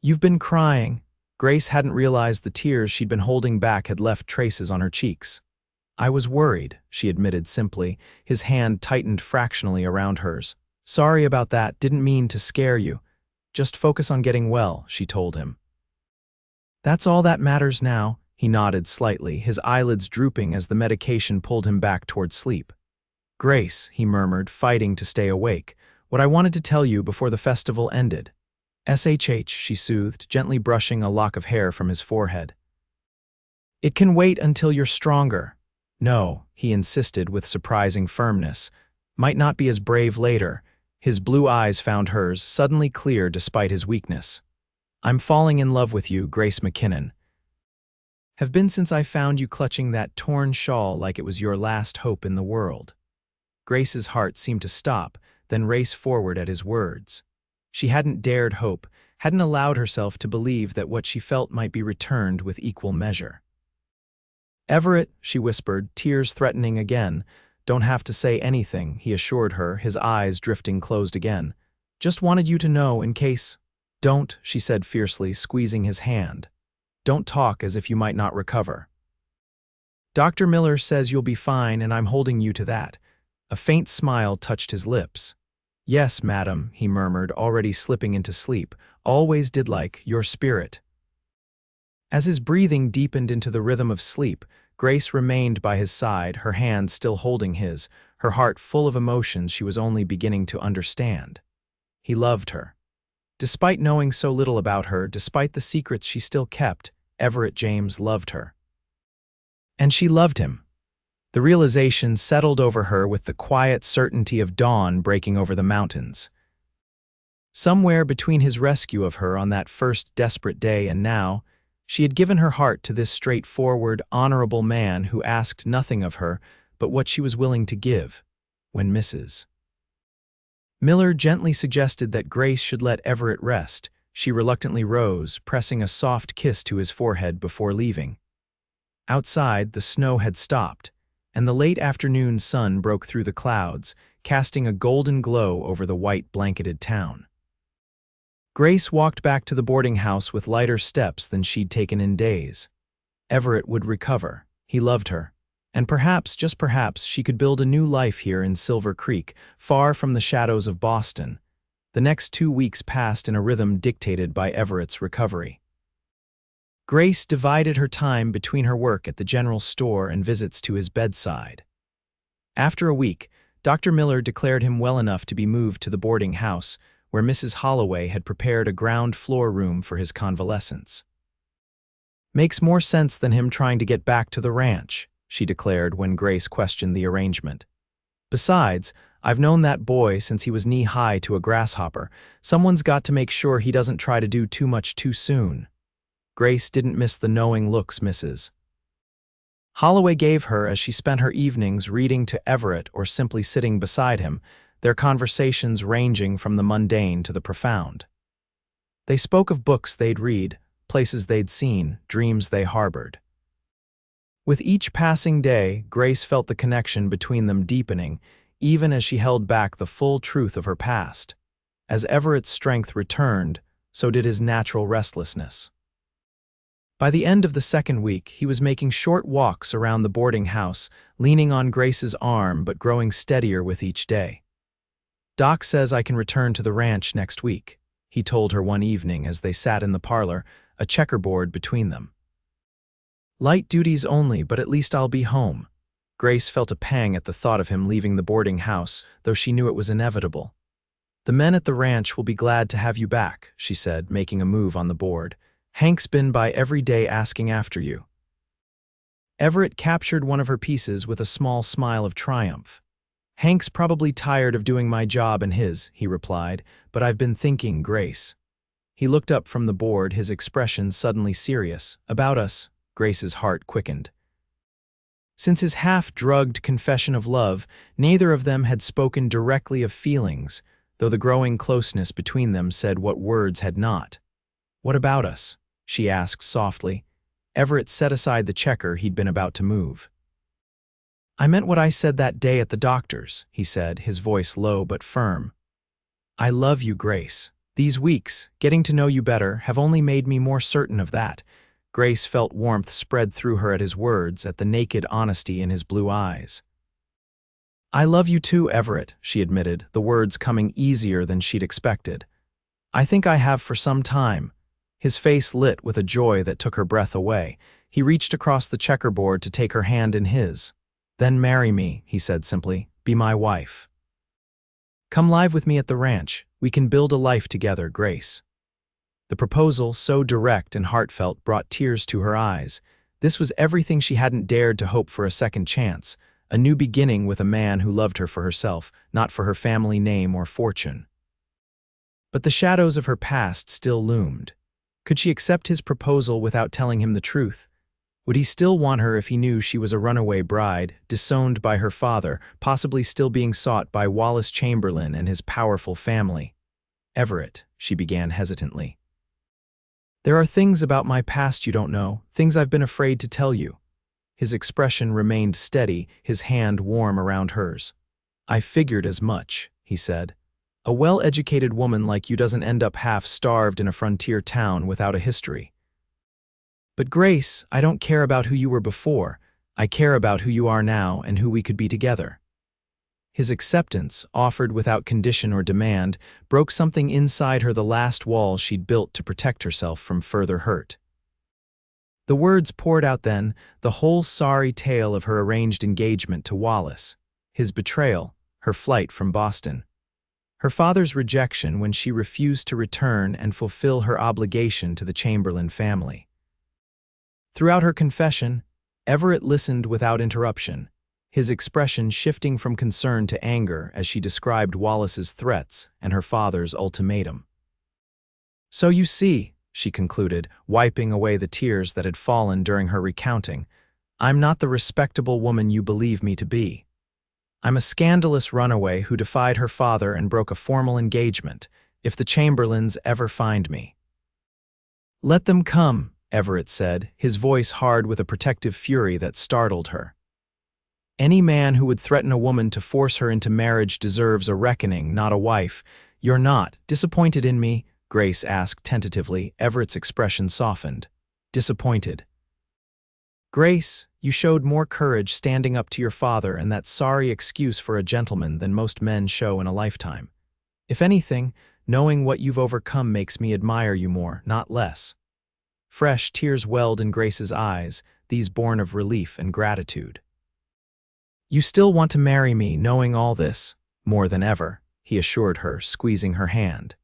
"You've been crying." Grace hadn't realized the tears she'd been holding back had left traces on her cheeks. "I was worried," she admitted simply, his hand tightened fractionally around hers. "Sorry about that, didn't mean to scare you. Just focus on getting well," she told him. "That's all that matters now," he nodded slightly, his eyelids drooping as the medication pulled him back toward sleep. "Grace," he murmured, fighting to stay awake, "what I wanted to tell you before the festival ended." "SHH," she soothed, gently brushing a lock of hair from his forehead. "It can wait until you're stronger." "No," he insisted with surprising firmness. "Might not be as brave later." His blue eyes found hers, suddenly clear despite his weakness. "I'm falling in love with you, Grace McKinnon. Have been since I found you clutching that torn shawl like it was your last hope in the world." Grace's heart seemed to stop, then race forward at his words. She hadn't dared hope, hadn't allowed herself to believe that what she felt might be returned with equal measure. "Everett," she whispered, tears threatening again. "Don't have to say anything," he assured her, his eyes drifting closed again. "Just wanted you to know in case—" "Don't," she said fiercely, squeezing his hand. "Don't talk as if you might not recover. Dr. Miller says you'll be fine, and I'm holding you to that." A faint smile touched his lips. "Yes, madam," he murmured, already slipping into sleep. "Always did like your spirit." As his breathing deepened into the rhythm of sleep, Grace remained by his side, her hand still holding his, her heart full of emotions she was only beginning to understand. He loved her. Despite knowing so little about her, despite the secrets she still kept, Everett James loved her. And she loved him. The realization settled over her with the quiet certainty of dawn breaking over the mountains. Somewhere between his rescue of her on that first desperate day and now, she had given her heart to this straightforward, honorable man who asked nothing of her but what she was willing to give, when Mrs. Miller gently suggested that Grace should let Everett rest. She reluctantly rose, pressing a soft kiss to his forehead before leaving. Outside, the snow had stopped, and the late afternoon sun broke through the clouds, casting a golden glow over the white blanketed town. Grace walked back to the boarding house with lighter steps than she'd taken in days. Everett would recover. He loved her. And perhaps, just perhaps, she could build a new life here in Silver Creek, far from the shadows of Boston. The next 2 weeks passed in a rhythm dictated by Everett's recovery. Grace divided her time between her work at the general store and visits to his bedside. After a week, Dr. Miller declared him well enough to be moved to the boarding house, where Mrs. Holloway had prepared a ground-floor room for his convalescence. "Makes more sense than him trying to get back to the ranch," she declared when Grace questioned the arrangement. "Besides, I've known that boy since he was knee-high to a grasshopper. Someone's got to make sure he doesn't try to do too much too soon." Grace didn't miss the knowing looks Mrs. Holloway gave her as she spent her evenings reading to Everett or simply sitting beside him, their conversations ranging from the mundane to the profound. They spoke of books they'd read, places they'd seen, dreams they harbored. With each passing day, Grace felt the connection between them deepening, even as she held back the full truth of her past. As Everett's strength returned, so did his natural restlessness. By the end of the second week, he was making short walks around the boarding house, leaning on Grace's arm but growing steadier with each day. "Doc says I can return to the ranch next week," he told her one evening as they sat in the parlor, a checkerboard between them. "Light duties only, but at least I'll be home." Grace felt a pang at the thought of him leaving the boarding house, though she knew it was inevitable. "The men at the ranch will be glad to have you back," she said, making a move on the board. "Hank's been by every day asking after you." Everett captured one of her pieces with a small smile of triumph. "Hank's probably tired of doing my job and his," he replied, "but I've been thinking, Grace. He looked up from the board, his expression suddenly serious. About us, Grace's heart quickened. Since his half-drugged confession of love, neither of them had spoken directly of feelings, though the growing closeness between them said what words had not. "What about us?" she asked softly. Everett set aside the checker he'd been about to move. "I meant what I said that day at the doctor's," he said, his voice low but firm. "I love you, Grace. These weeks, getting to know you better, have only made me more certain of that." Grace felt warmth spread through her at his words, at the naked honesty in his blue eyes. "I love you too, Everett," she admitted, the words coming easier than she'd expected. "I think I have for some time." His face lit with a joy that took her breath away. He reached across the checkerboard to take her hand in his. "Then marry me," he said simply. "Be my wife. Come live with me at the ranch. We can build a life together, Grace." The proposal, so direct and heartfelt, brought tears to her eyes. This was everything she hadn't dared to hope for a second chance, a new beginning with a man who loved her for herself, not for her family name or fortune. But the shadows of her past still loomed. Could she accept his proposal without telling him the truth? Would he still want her if he knew she was a runaway bride, disowned by her father, possibly still being sought by Wallace Chamberlain and his powerful family? "Everett," she began hesitantly. "There are things about my past you don't know, things I've been afraid to tell you." His expression remained steady, his hand warm around hers. "I figured as much," he said. "A well-educated woman like you doesn't end up half-starved in a frontier town without a history. But Grace, I don't care about who you were before. I care about who you are now and who we could be together." His acceptance, offered without condition or demand, broke something inside her, the last wall she'd built to protect herself from further hurt. The words poured out then, the whole sorry tale of her arranged engagement to Wallace, his betrayal, her flight from Boston, her father's rejection when she refused to return and fulfill her obligation to the Chamberlain family. Throughout her confession, Everett listened without interruption, his expression shifting from concern to anger as she described Wallace's threats and her father's ultimatum. "So you see," she concluded, wiping away the tears that had fallen during her recounting, "I'm not the respectable woman you believe me to be. I'm a scandalous runaway who defied her father and broke a formal engagement, if the Chamberlains ever find me." "Let them come," Everett said, his voice hard with a protective fury that startled her. "Any man who would threaten a woman to force her into marriage deserves a reckoning, not a wife. You're not disappointed in me?" Grace asked tentatively. Everett's expression softened. "Disappointed." "Grace, you showed more courage standing up to your father and that sorry excuse for a gentleman than most men show in a lifetime. If anything, knowing what you've overcome makes me admire you more, not less." Fresh tears welled in Grace's eyes, these born of relief and gratitude. "You still want to marry me, knowing all this?" "More than ever," he assured her, squeezing her hand.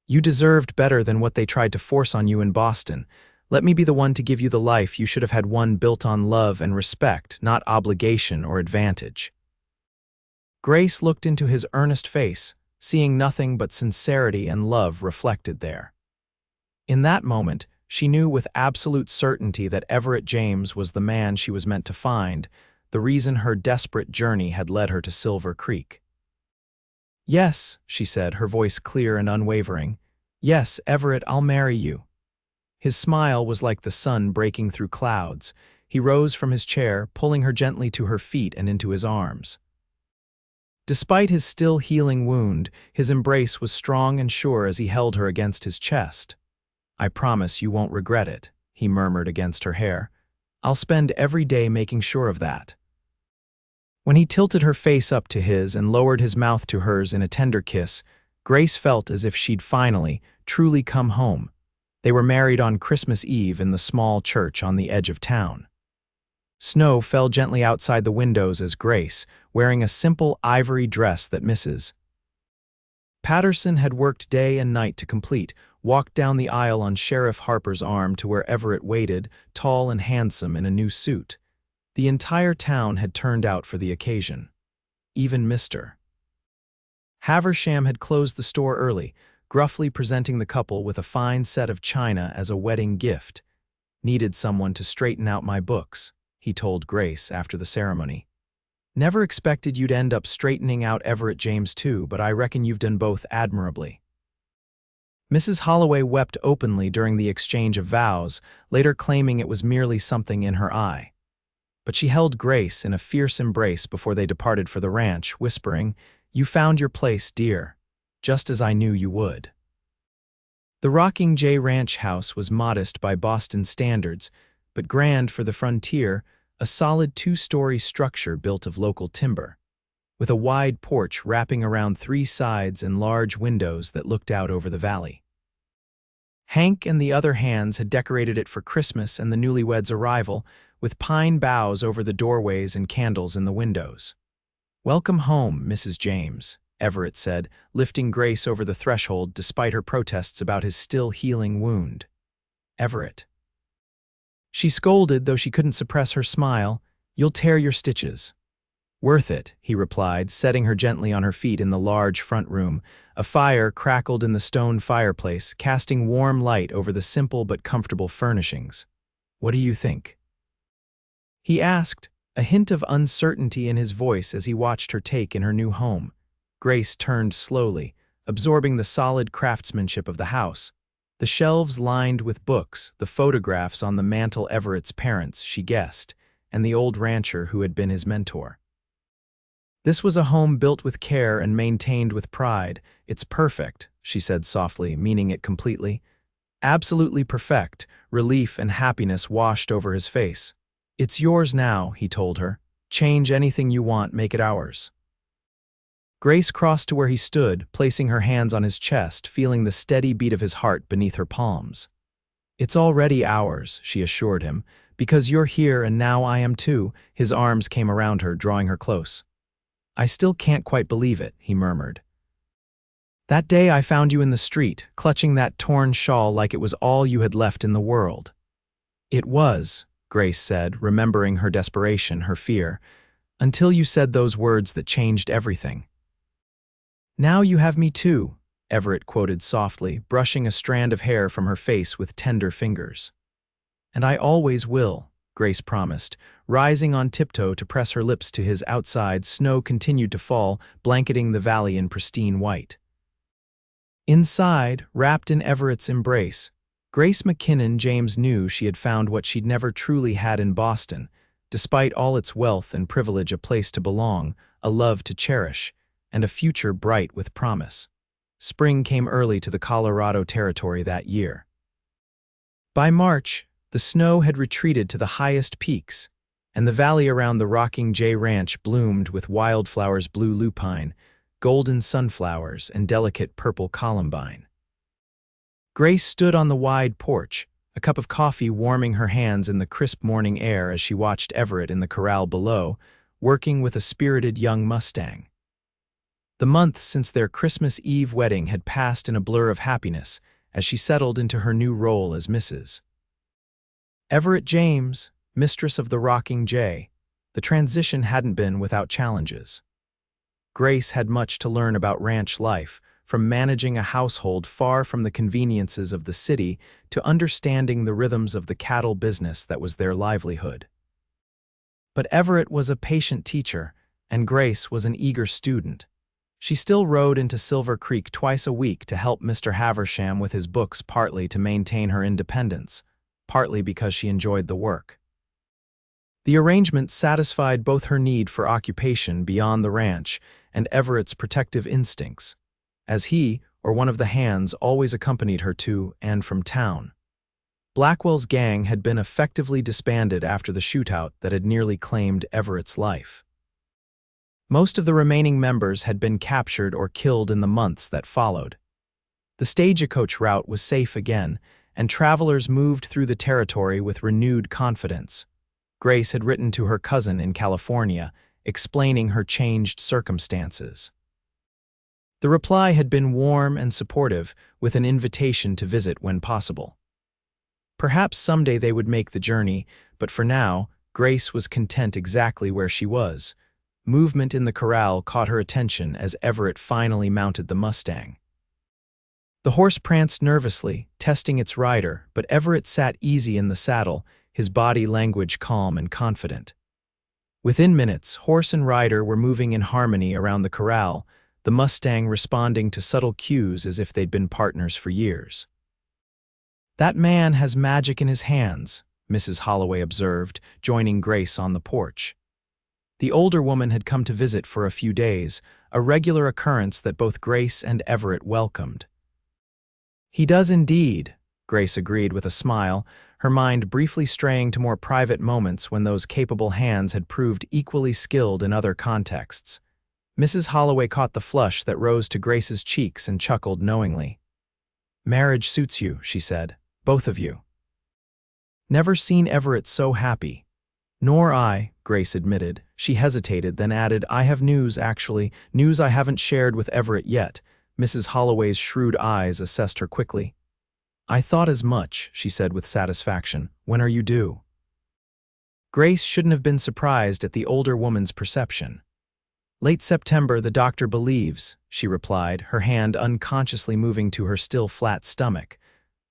"You deserved better than what they tried to force on you in Boston. Let me be the one to give you the life you should have had, one built on love and respect, not obligation or advantage." Grace looked into his earnest face, seeing nothing but sincerity and love reflected there. In that moment, she knew with absolute certainty that Everett James was the man she was meant to find, the reason her desperate journey had led her to Silver Creek. "Yes," she said, her voice clear and unwavering. "Yes, Everett, I'll marry you." His smile was like the sun breaking through clouds. He rose from his chair, pulling her gently to her feet and into his arms. Despite his still healing wound, his embrace was strong and sure as he held her against his chest. "I promise you won't regret it," he murmured against her hair. "I'll spend every day making sure of that." When he tilted her face up to his and lowered his mouth to hers in a tender kiss, Grace felt as if she'd finally, truly come home. They were married on Christmas Eve in the small church on the edge of town. Snow fell gently outside the windows as Grace, wearing a simple ivory dress that Mrs. Patterson had worked day and night to complete, walked down the aisle on Sheriff Harper's arm to where Everett waited, tall and handsome in a new suit. The entire town had turned out for the occasion. Even Mr. Haversham had closed the store early. gruffly presenting the couple with a fine set of china as a wedding gift. "Needed someone to straighten out my books," he told Grace after the ceremony. "Never expected you'd end up straightening out Everett James too, but I reckon you've done both admirably." Mrs. Holloway wept openly during the exchange of vows, later claiming it was merely something in her eye. But she held Grace in a fierce embrace before they departed for the ranch, whispering, "You found your place, dear, just as I knew you would." The Rocking J Ranch house was modest by Boston standards, but grand for the frontier, a solid two-story structure built of local timber, with a wide porch wrapping around three sides and large windows that looked out over the valley. Hank and the other hands had decorated it for Christmas and the newlyweds' arrival, with pine boughs over the doorways and candles in the windows. "Welcome home, Mrs. James," Everett said, lifting Grace over the threshold despite her protests about his still healing wound. "Everett." She scolded, though she couldn't suppress her smile. "You'll tear your stitches." "Worth it," he replied, setting her gently on her feet in the large front room. A fire crackled in the stone fireplace, casting warm light over the simple but comfortable furnishings. "What do you think?" he asked, a hint of uncertainty in his voice as he watched her take in her new home. Grace turned slowly, absorbing the solid craftsmanship of the house. The shelves lined with books, the photographs on the mantel Everett's parents, she guessed, and the old rancher who had been his mentor. "This was a home built with care and maintained with pride. It's perfect," she said softly, meaning it completely. "Absolutely perfect." Relief and happiness washed over his face. "It's yours now," he told her. "Change anything you want, make it ours." Grace crossed to where he stood, placing her hands on his chest, feeling the steady beat of his heart beneath her palms. "It's already ours," she assured him, "because you're here and now I am too." His arms came around her, drawing her close. "I still can't quite believe it," he murmured. "That day I found you in the street, clutching that torn shawl like it was all you had left in the world." "It was," Grace said, remembering her desperation, her fear, "until you said those words that changed everything." "Now you have me too," Everett quoted softly, brushing a strand of hair from her face with tender fingers. "And I always will," Grace promised, rising on tiptoe to press her lips to his. Outside, snow continued to fall, blanketing the valley in pristine white. Inside, wrapped in Everett's embrace, Grace McKinnon James knew she had found what she'd never truly had in Boston, despite all its wealth and privilege: a place to belong, a love to cherish, and a future bright with promise. Spring came early to the Colorado Territory that year. By March, the snow had retreated to the highest peaks, and the valley around the Rocking J Ranch bloomed with wildflowers: blue lupine, golden sunflowers, and delicate purple columbine. Grace stood on the wide porch, a cup of coffee warming her hands in the crisp morning air as she watched Everett in the corral below, working with a spirited young Mustang. The months since their Christmas Eve wedding had passed in a blur of happiness as she settled into her new role as Mrs. Everett James, mistress of the Rocking J. The transition hadn't been without challenges. Grace had much to learn about ranch life, from managing a household far from the conveniences of the city to understanding the rhythms of the cattle business that was their livelihood. But Everett was a patient teacher, and Grace was an eager student. She still rode into Silver Creek twice a week to help Mr. Haversham with his books, partly to maintain her independence, partly because she enjoyed the work. The arrangement satisfied both her need for occupation beyond the ranch and Everett's protective instincts, as he, or one of the hands, always accompanied her to and from town. Blackwell's gang had been effectively disbanded after the shootout that had nearly claimed Everett's life. Most of the remaining members had been captured or killed in the months that followed. The stagecoach route was safe again, and travelers moved through the territory with renewed confidence. Grace had written to her cousin in California, explaining her changed circumstances. The reply had been warm and supportive, with an invitation to visit when possible. Perhaps someday they would make the journey, but for now, Grace was content exactly where she was. Movement in the corral caught her attention as Everett finally mounted the Mustang. The horse pranced nervously, testing its rider, but Everett sat easy in the saddle, his body language calm and confident. Within minutes, horse and rider were moving in harmony around the corral, the Mustang responding to subtle cues as if they'd been partners for years. "That man has magic in his hands," Mrs. Holloway observed, joining Grace on the porch. The older woman had come to visit for a few days, a regular occurrence that both Grace and Everett welcomed. "He does indeed," Grace agreed with a smile, her mind briefly straying to more private moments when those capable hands had proved equally skilled in other contexts. Mrs. Holloway caught the flush that rose to Grace's cheeks and chuckled knowingly. "Marriage suits you," she said. "Both of you." "Never seen Everett so happy." "Nor I," Grace admitted. She hesitated, then added, "I have news, actually. News I haven't shared with Everett yet." Mrs. Holloway's shrewd eyes assessed her quickly. "I thought as much," she said with satisfaction. "When are you due?" Grace shouldn't have been surprised at the older woman's perception. "Late September, the doctor believes," she replied, her hand unconsciously moving to her still flat stomach.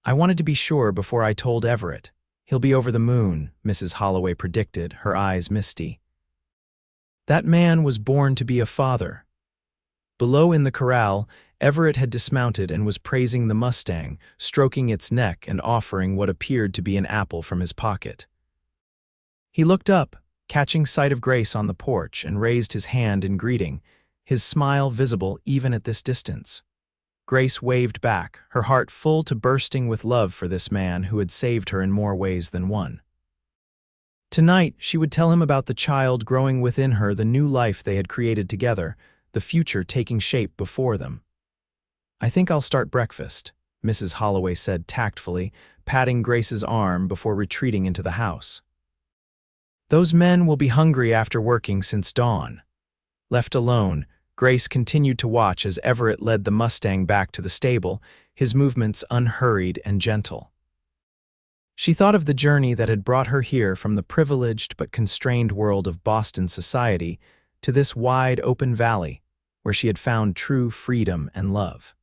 "I wanted to be sure before I told Everett. He'll be over the moon," Mrs. Holloway predicted, her eyes misty. "That man was born to be a father." Below in the corral, Everett had dismounted and was praising the Mustang, stroking its neck and offering what appeared to be an apple from his pocket. He looked up, catching sight of Grace on the porch, and raised his hand in greeting, his smile visible even at this distance. Grace waved back, her heart full to bursting with love for this man who had saved her in more ways than one. Tonight, she would tell him about the child growing within her, the new life they had created together, the future taking shape before them. "I think I'll start breakfast," Mrs. Holloway said tactfully, patting Grace's arm before retreating into the house. "Those men will be hungry after working since dawn." Left alone, Grace continued to watch as Everett led the Mustang back to the stable, his movements unhurried and gentle. She thought of the journey that had brought her here from the privileged but constrained world of Boston society to this wide open valley, where she had found true freedom and love.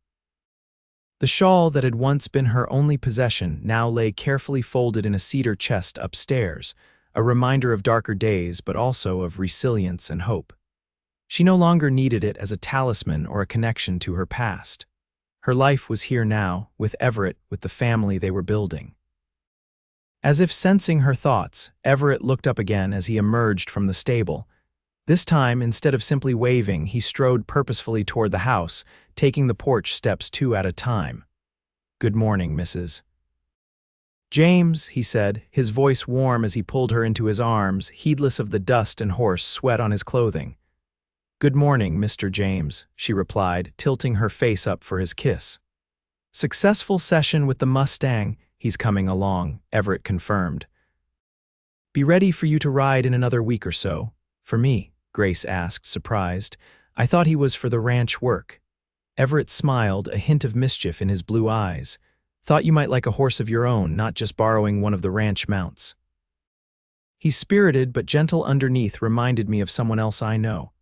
The shawl that had once been her only possession now lay carefully folded in a cedar chest upstairs, a reminder of darker days but also of resilience and hope. She no longer needed it as a talisman or a connection to her past. Her life was here now, with Everett, with the family they were building. As if sensing her thoughts, Everett looked up again as he emerged from the stable. This time, instead of simply waving, he strode purposefully toward the house, taking the porch steps 2 at a time. "Good morning, Mrs. James," he said, his voice warm as he pulled her into his arms, heedless of the dust and horse sweat on his clothing. "Good morning, Mr. James," she replied, tilting her face up for his kiss. "Successful session with the Mustang. He's coming along," Everett confirmed. "Be ready for you to ride in another week or so." "For me?" Grace asked, surprised. "I thought he was for the ranch work." Everett smiled, a hint of mischief in his blue eyes. "Thought you might like a horse of your own, not just borrowing one of the ranch mounts." "He's spirited but gentle underneath, reminded me of someone else I know."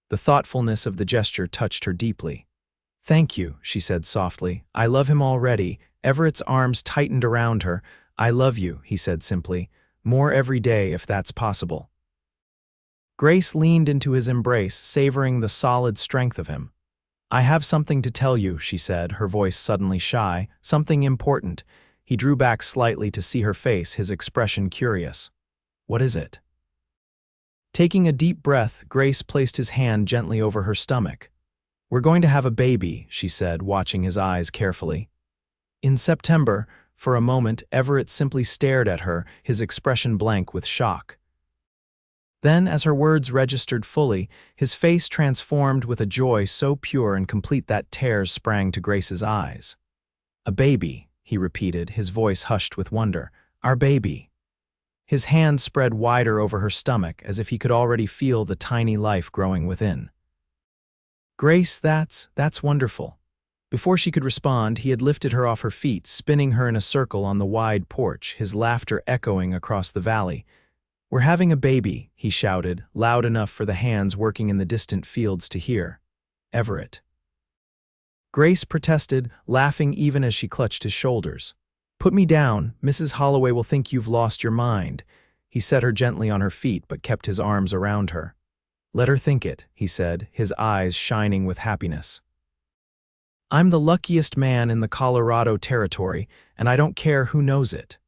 The thoughtfulness of the gesture touched her deeply. "Thank you," she said softly. "I love him already." Everett's arms tightened around her. "I love you," he said simply. "More every day if that's possible." Grace leaned into his embrace, savoring the solid strength of him. "I have something to tell you," she said, her voice suddenly shy. "Something important." He drew back slightly to see her face, his expression curious. "What is it?" Taking a deep breath, Grace placed his hand gently over her stomach. "We're going to have a baby," she said, watching his eyes carefully. "In September." For a moment, Everett simply stared at her, his expression blank with shock. Then, as her words registered fully, his face transformed with a joy so pure and complete that tears sprang to Grace's eyes. "A baby," he repeated, his voice hushed with wonder. "Our baby." His hand spread wider over her stomach, as if he could already feel the tiny life growing within. "Grace, that's wonderful." Before she could respond, he had lifted her off her feet, spinning her in a circle on the wide porch, his laughter echoing across the valley. "We're having a baby," he shouted, loud enough for the hands working in the distant fields to hear. "Everett." Grace protested, laughing even as she clutched his shoulders. "Put me down. Mrs. Holloway will think you've lost your mind." He set her gently on her feet but kept his arms around her. "Let her think it," he said, his eyes shining with happiness. "I'm the luckiest man in the Colorado Territory, and I don't care who knows it."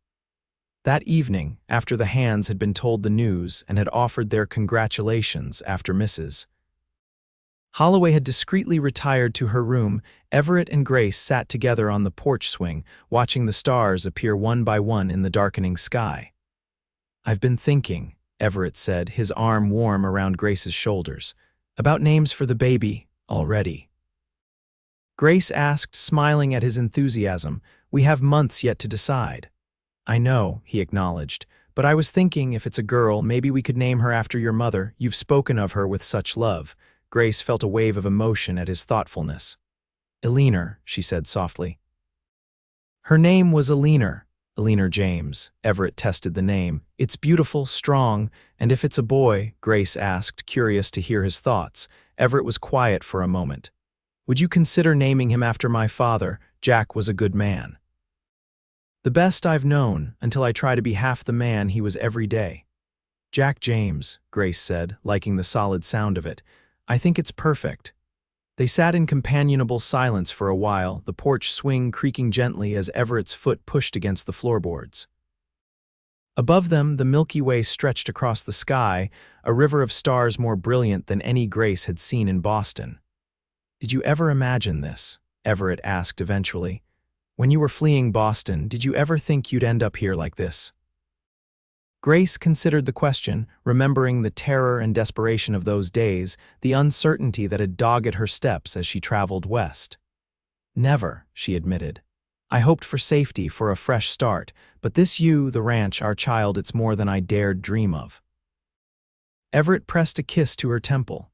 That evening, after the hands had been told the news and had offered their congratulations after Mrs. Holloway had discreetly retired to her room, Everett and Grace sat together on the porch swing, watching the stars appear one by one in the darkening sky. "I've been thinking," Everett said, his arm warm around Grace's shoulders, "about names for the baby already." Grace asked, smiling at his enthusiasm. "We have months yet to decide." "I know," he acknowledged, "but I was thinking if it's a girl, maybe we could name her after your mother. You've spoken of her with such love." Grace felt a wave of emotion at his thoughtfulness. "Eleanor," she said softly. "Her name was Eleanor James." Everett tested the name. "It's beautiful, strong, and if it's a boy," Grace asked, curious to hear his thoughts. Everett was quiet for a moment. "Would you consider naming him after my father? Jack was a good man. The best I've known, until I try to be half the man he was every day." "Jack James," Grace said, liking the solid sound of it. "I think it's perfect." They sat in companionable silence for a while, the porch swing creaking gently as Everett's foot pushed against the floorboards. Above them, the Milky Way stretched across the sky, a river of stars more brilliant than any Grace had seen in Boston. "Did you ever imagine this?" Everett asked eventually. "When you were fleeing Boston, did you ever think you'd end up here like this?" Grace considered the question, remembering the terror and desperation of those days, the uncertainty that had dogged her steps as she traveled west. "Never," she admitted. "I hoped for safety, for a fresh start, but the ranch, our child, it's more than I dared dream of." Everett pressed a kiss to her temple.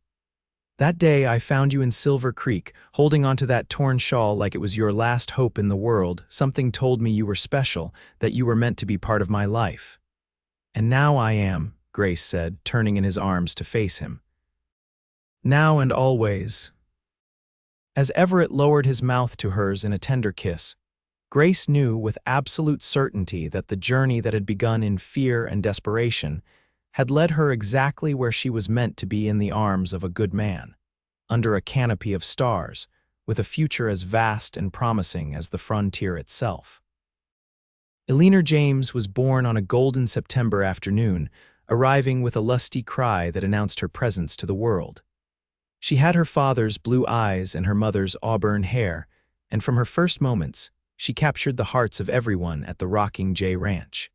"That day I found you in Silver Creek, holding onto that torn shawl like it was your last hope in the world. Something told me you were special, that you were meant to be part of my life. And now I am," Grace said, turning in his arms to face him. "Now and always." As Everett lowered his mouth to hers in a tender kiss, Grace knew with absolute certainty that the journey that had begun in fear and desperation had led her exactly where she was meant to be, in the arms of a good man, under a canopy of stars, with a future as vast and promising as the frontier itself. Eleanor James was born on a golden September afternoon, arriving with a lusty cry that announced her presence to the world. She had her father's blue eyes and her mother's auburn hair, and from her first moments, she captured the hearts of everyone at the Rocking J Ranch.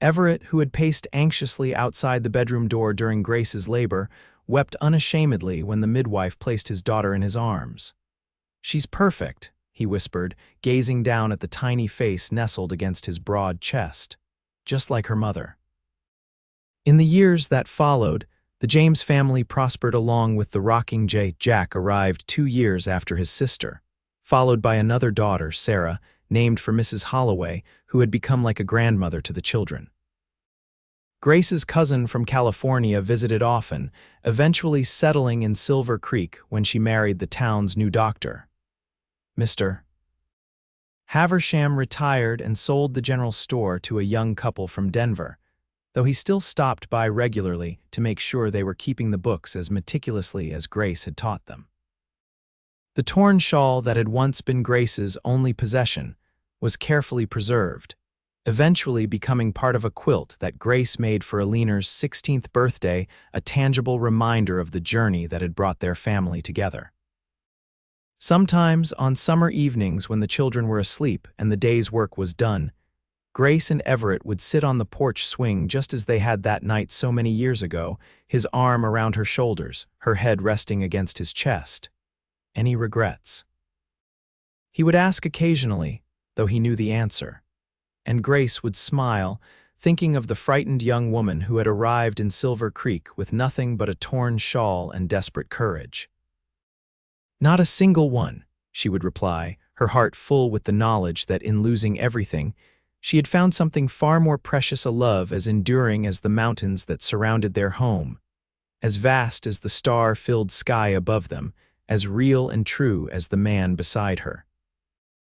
Everett, who had paced anxiously outside the bedroom door during Grace's labor, wept unashamedly when the midwife placed his daughter in his arms. "She's perfect," he whispered, gazing down at the tiny face nestled against his broad chest, "just like her mother." In the years that followed, the James family prospered along with the Rocking J. Jack arrived 2 years after his sister, followed by another daughter, Sarah, named for Mrs. Holloway, who had become like a grandmother to the children. Grace's cousin from California visited often, eventually settling in Silver Creek when she married the town's new doctor. Mr. Haversham retired and sold the general store to a young couple from Denver, though he still stopped by regularly to make sure they were keeping the books as meticulously as Grace had taught them. The torn shawl that had once been Grace's only possession was carefully preserved, eventually becoming part of a quilt that Grace made for Eleanor's 16th birthday, a tangible reminder of the journey that had brought their family together. Sometimes, on summer evenings when the children were asleep and the day's work was done, Grace and Everett would sit on the porch swing just as they had that night so many years ago, his arm around her shoulders, her head resting against his chest. "Any regrets?" He would ask occasionally, though he knew the answer. And Grace would smile, thinking of the frightened young woman who had arrived in Silver Creek with nothing but a torn shawl and desperate courage. "Not a single one," she would reply, her heart full with the knowledge that in losing everything, she had found something far more precious, a love as enduring as the mountains that surrounded their home, as vast as the star-filled sky above them, as real and true as the man beside her.